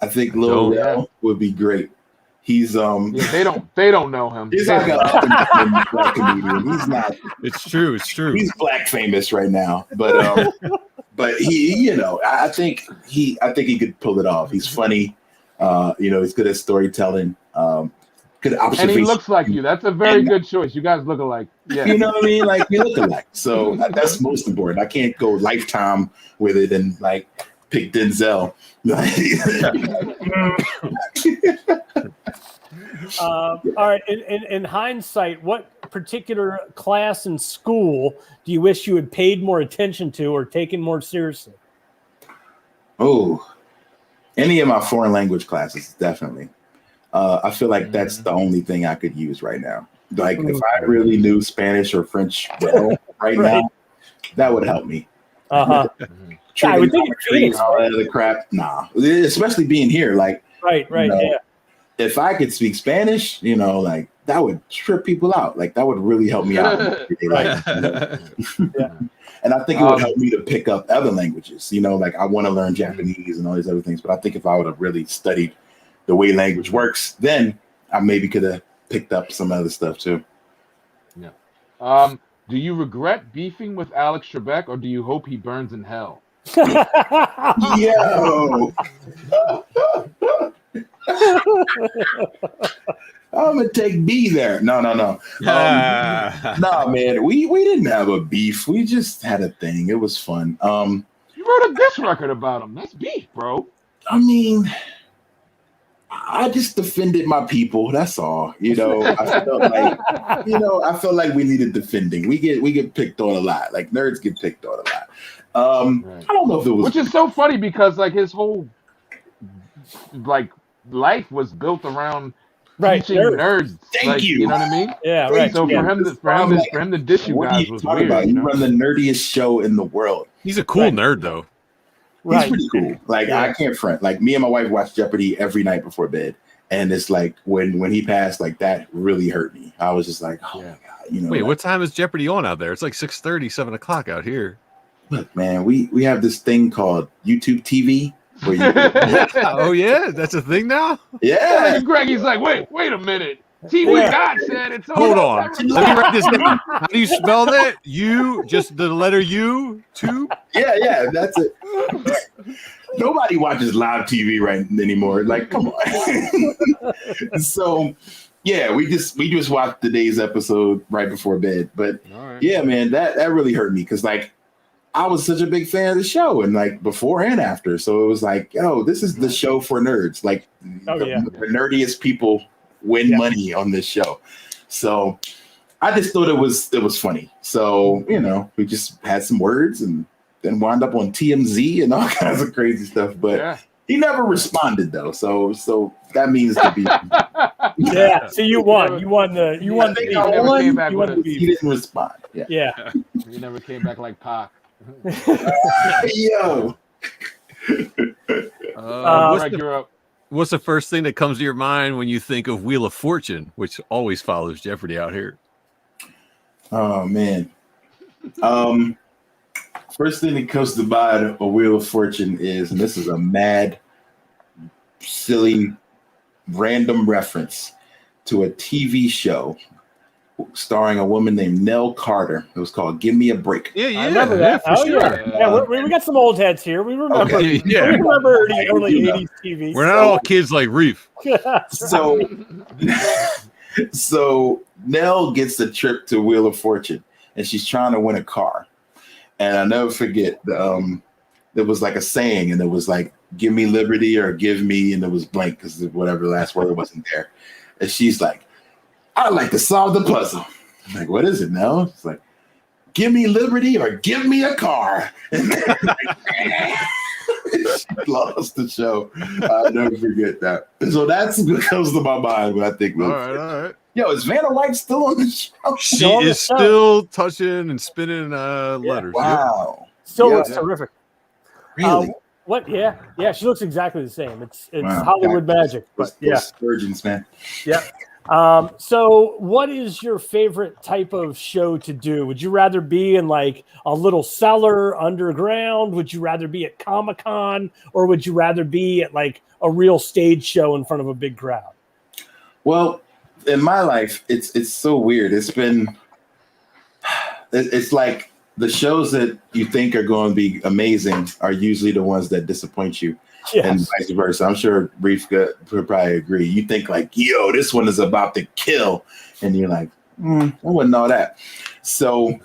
I think Lil Rel would be great. He's they don't know him. He's like a up-and-coming black comedian. He's not. It's true. He's black famous right now, but he, I think he could pull it off. He's funny. He's good at storytelling. Good observation. And he looks like you. That's a very good choice. You guys look alike. Yeah. You know what I mean? Like we look alike. So that's most important. I can't go Lifetime with it and like pick Denzel. All right. In hindsight, what particular class in school do you wish you had paid more attention to or taken more seriously? Oh, any of my foreign language classes, definitely. I feel like that's the only thing I could use right now. Like if I really knew Spanish or French well right now, that would help me. I would think all that other crap. Nah, especially being here. Like right. Yeah. If I could speak Spanish, like that would trip people out. Like that would really help me out. Yeah. And I think it would help me to pick up other languages. Like I want to learn Japanese and all these other things. But I think if I would have really studied the way language works, then I maybe could have picked up some other stuff too. Yeah. Do you regret beefing with Alex Trebek, or do you hope he burns in hell? Yo. I'm gonna take B there. No. No, man. We didn't have a beef. We just had a thing. It was fun. You wrote a diss record about him. That's beef, bro. I mean, I just defended my people. That's all. I felt like we needed defending. We get picked on a lot. Like nerds get picked on a lot. I don't know if it was, which is so funny because like his whole life was built around teaching nerds. Thank you. You know what I mean? Yeah, right. So for him to dish you guys was weird. About? You run the nerdiest show in the world. He's a cool nerd though. He's pretty cool. Like I can't front. Like me and my wife watch Jeopardy every night before bed, and it's like when he passed, like that really hurt me. I was just like, oh my god, Wait, what time is Jeopardy on out there? It's like 6:30, 7 o'clock out here. Look, man, we have this thing called YouTube TV. Where you oh yeah, that's a thing now. Yeah, Greggy's like, wait a minute. TV God said it's Hold on. Let me write this down. How do you spell that? Just the letter U? Tube? Yeah, that's it. Nobody watches live TV right anymore. Like, come on. So, yeah, we just watched today's episode right before bed. But yeah, man, that really hurt me because like I was such a big fan of the show and like before and after. So it was like, this is the show for nerds. Like the nerdiest people win money on this show. So I just thought it was funny. So, we just had some words and then wound up on TMZ and all kinds of crazy stuff. But he never responded though. So that means to be yeah. So you won. You won the beef. He didn't respond. Yeah. He never came back like Pac. Yo. What's the first thing that comes to your mind when you think of Wheel of Fortune, which always follows Jeopardy out here? Oh man. First thing that comes to mind a Wheel of Fortune is, and this is a mad, silly, random reference to a TV show starring a woman named Nell Carter. It was called "Give Me a Break." Yeah, I remember that. For sure. Yeah, we got some old heads here. We remember. Okay. We remember the early '80s TV. We're not all kids like Reef. So Nell gets a trip to Wheel of Fortune, and she's trying to win a car. And I'll never forget, there was like a saying, and it was like, give me liberty or give me, and it was blank because whatever the last word wasn't there. And she's like, I'd like to solve the puzzle. I'm like, what is it now? It's like, give me liberty or give me a car. And she lost the show. I'll never forget that. So that's what comes to my mind when I think, All right. yo, is Vanna White still on the show? She is still touching and spinning letters. Wow. Still looks terrific. Really? What? Yeah. She looks exactly the same. It's Wow. Hollywood magic. But yeah. Virgins, man. Yeah. So what is your favorite type of show to do? Would you rather be in like a little cellar underground? Would you rather be at Comic-Con, or would you rather be at like a real stage show in front of a big crowd? Well, in my life, it's so weird. It's like the shows that you think are going to be amazing are usually the ones that disappoint you. Yes. And vice versa. I'm sure Reef could probably agree. You think like, yo, this one is about to kill. And you're like, I wouldn't know that. So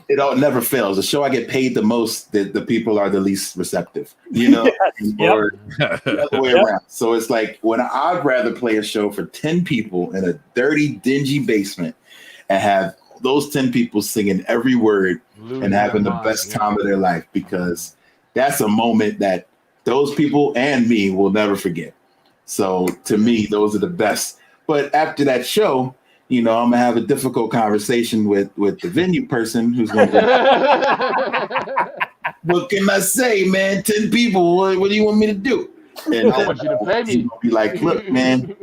it never fails. The show I get paid the most, the people are the least receptive, or the other way around. So it's like when I'd rather play a show for 10 people in a dirty, dingy basement and have those 10 people singing every word and having the best time of their life, because that's a moment that those people and me will never forget. So to me, those are the best. But after that show, I'm gonna have a difficult conversation with the venue person who's going to what can I say, man? 10 people, what do you want me to do? And I want you to pay me. Be like, look, man,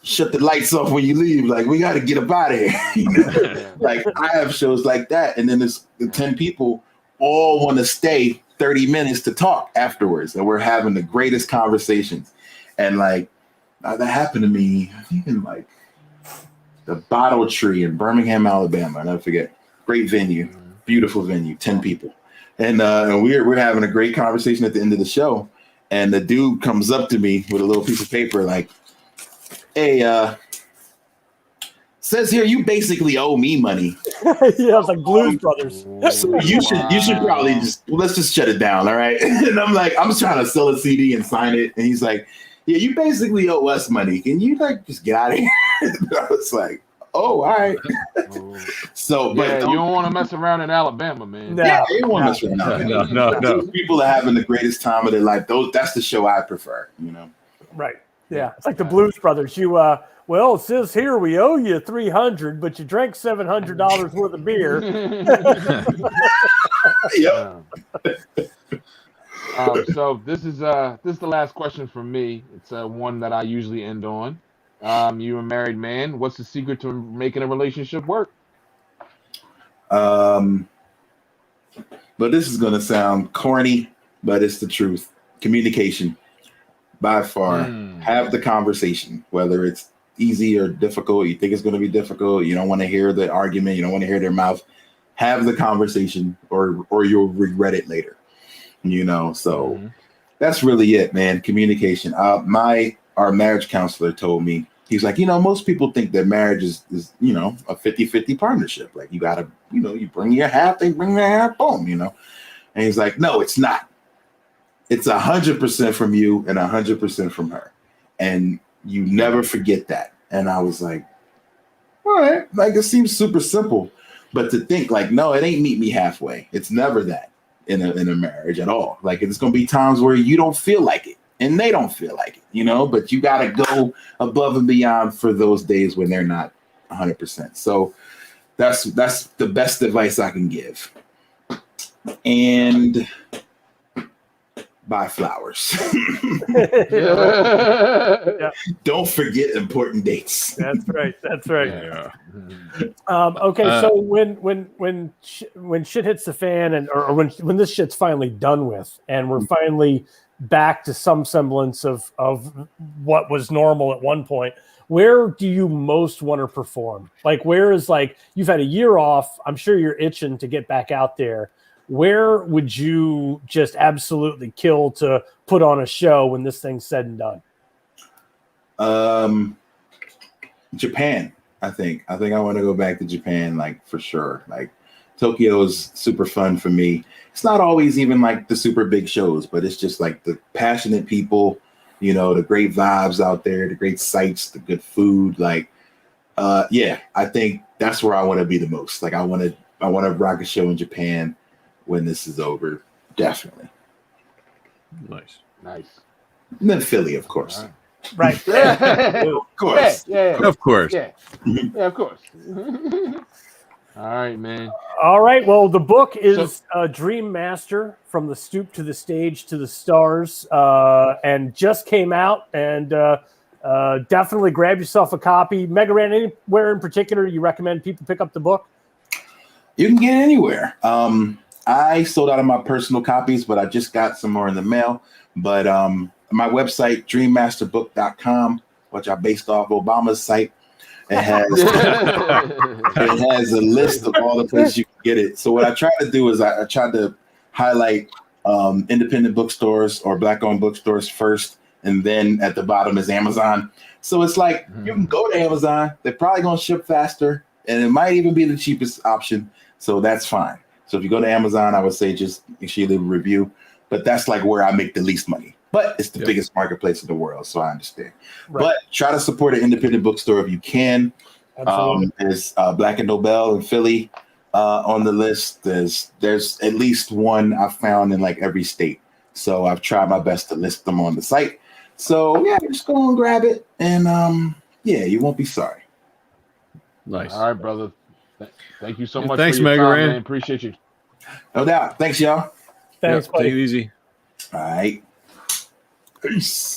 shut the lights off when you leave. Like, we got to get up out of here. Like, I have shows like that, and then there's the 10 people all want to stay 30 minutes to talk afterwards, and we're having the greatest conversations. And like that happened to me, I think in like the Bottle Tree in Birmingham, Alabama. I'll never forget. Great venue, beautiful venue, 10 people. And we're having a great conversation at the end of the show. And the dude comes up to me with a little piece of paper like, hey, says here you basically owe me money. Yeah, it's like Blues Brothers. So you should probably let's just shut it down, all right? And I'm like, I'm trying to sell a CD and sign it, and he's like, yeah, you basically owe us money. Can you like just get out of here? I was like, oh, all right. So, but you don't want to mess around in Alabama, man. No, yeah, you don't want to mess around. No. People are having the greatest time of their life. That's the show I prefer. Right. Yeah, it's like the Blues Brothers. Well, it says here we owe you $300, but you drank $700 worth of beer. So this is the last question from me. It's one that I usually end on. You're a married man. What's the secret to making a relationship work? But this is gonna sound corny, but it's the truth. Communication, by far. Have the conversation, whether it's easy or difficult. You think it's going to be difficult. You don't want to hear the argument. You don't want to hear their mouth. Have the conversation, or you'll regret it later. So that's really it, man. Communication. Our marriage counselor told me, he's like, most people think that marriage is a 50-50 partnership. Like you gotta, you bring your half, they bring their half home, And he's like, no, it's not. It's 100% from you and 100% from her. And you never forget that. And I was like, all right, like it seems super simple, but to think like, no, it ain't meet me halfway. It's never that in a marriage at all. Like it's going to be times where you don't feel like it and they don't feel like it, but you got to go above and beyond for those days when they're not 100%. So that's the best advice I can give. And buy flowers. Yeah. Don't forget important dates. That's right. Yeah. Okay, so when shit hits the fan, or when this shit's finally done with, and we're finally back to some semblance of what was normal at one point, where do you most want to perform? Like, where is like you've had a year off? I'm sure you're itching to get back out there. Where would you just absolutely kill to put on a show when this thing's said and done? Japan. I think I want to go back to Japan, like for sure. Like Tokyo is super fun for me. It's not always even like the super big shows, but it's just like the passionate people, you know, the great vibes out there, the great sights, the good food. Like, yeah, I think that's where I want to be the most. Like, I want to rock a show in Japan when this is over. Definitely. Nice. And then Philly, of course. Right. Of course. Yeah. Of course. Yeah, of course. All right, man. All right. Well, the book is Dream Master, From the Stoop to the Stage to the Stars, and just came out. And definitely grab yourself a copy. Mega Ran, anywhere in particular you recommend people pick up the book? You can get it anywhere. I sold out of my personal copies, but I just got some more in the mail. But my website, dreammasterbook.com, which I based off Obama's site, it has a list of all the places you can get it. So what I try to do is I try to highlight independent bookstores or Black-owned bookstores first, and then at the bottom is Amazon. So it's like you can go to Amazon. They're probably going to ship faster, and it might even be the cheapest option. So that's fine. So if you go to Amazon, I would say just make sure you leave a review. But that's like where I make the least money. But it's the biggest marketplace in the world, so I understand. Right. But try to support an independent bookstore if you can. There's Black and Nobel in Philly on the list. There's at least one I've found in like every state. So I've tried my best to list them on the site. So yeah, just go and grab it, and yeah, you won't be sorry. Nice. All right, brother. Thank you so much. Thanks, for your Mega time, Ran. man. Appreciate you. No doubt. Thanks, y'all. Thanks, buddy. Take it easy. All right. Peace.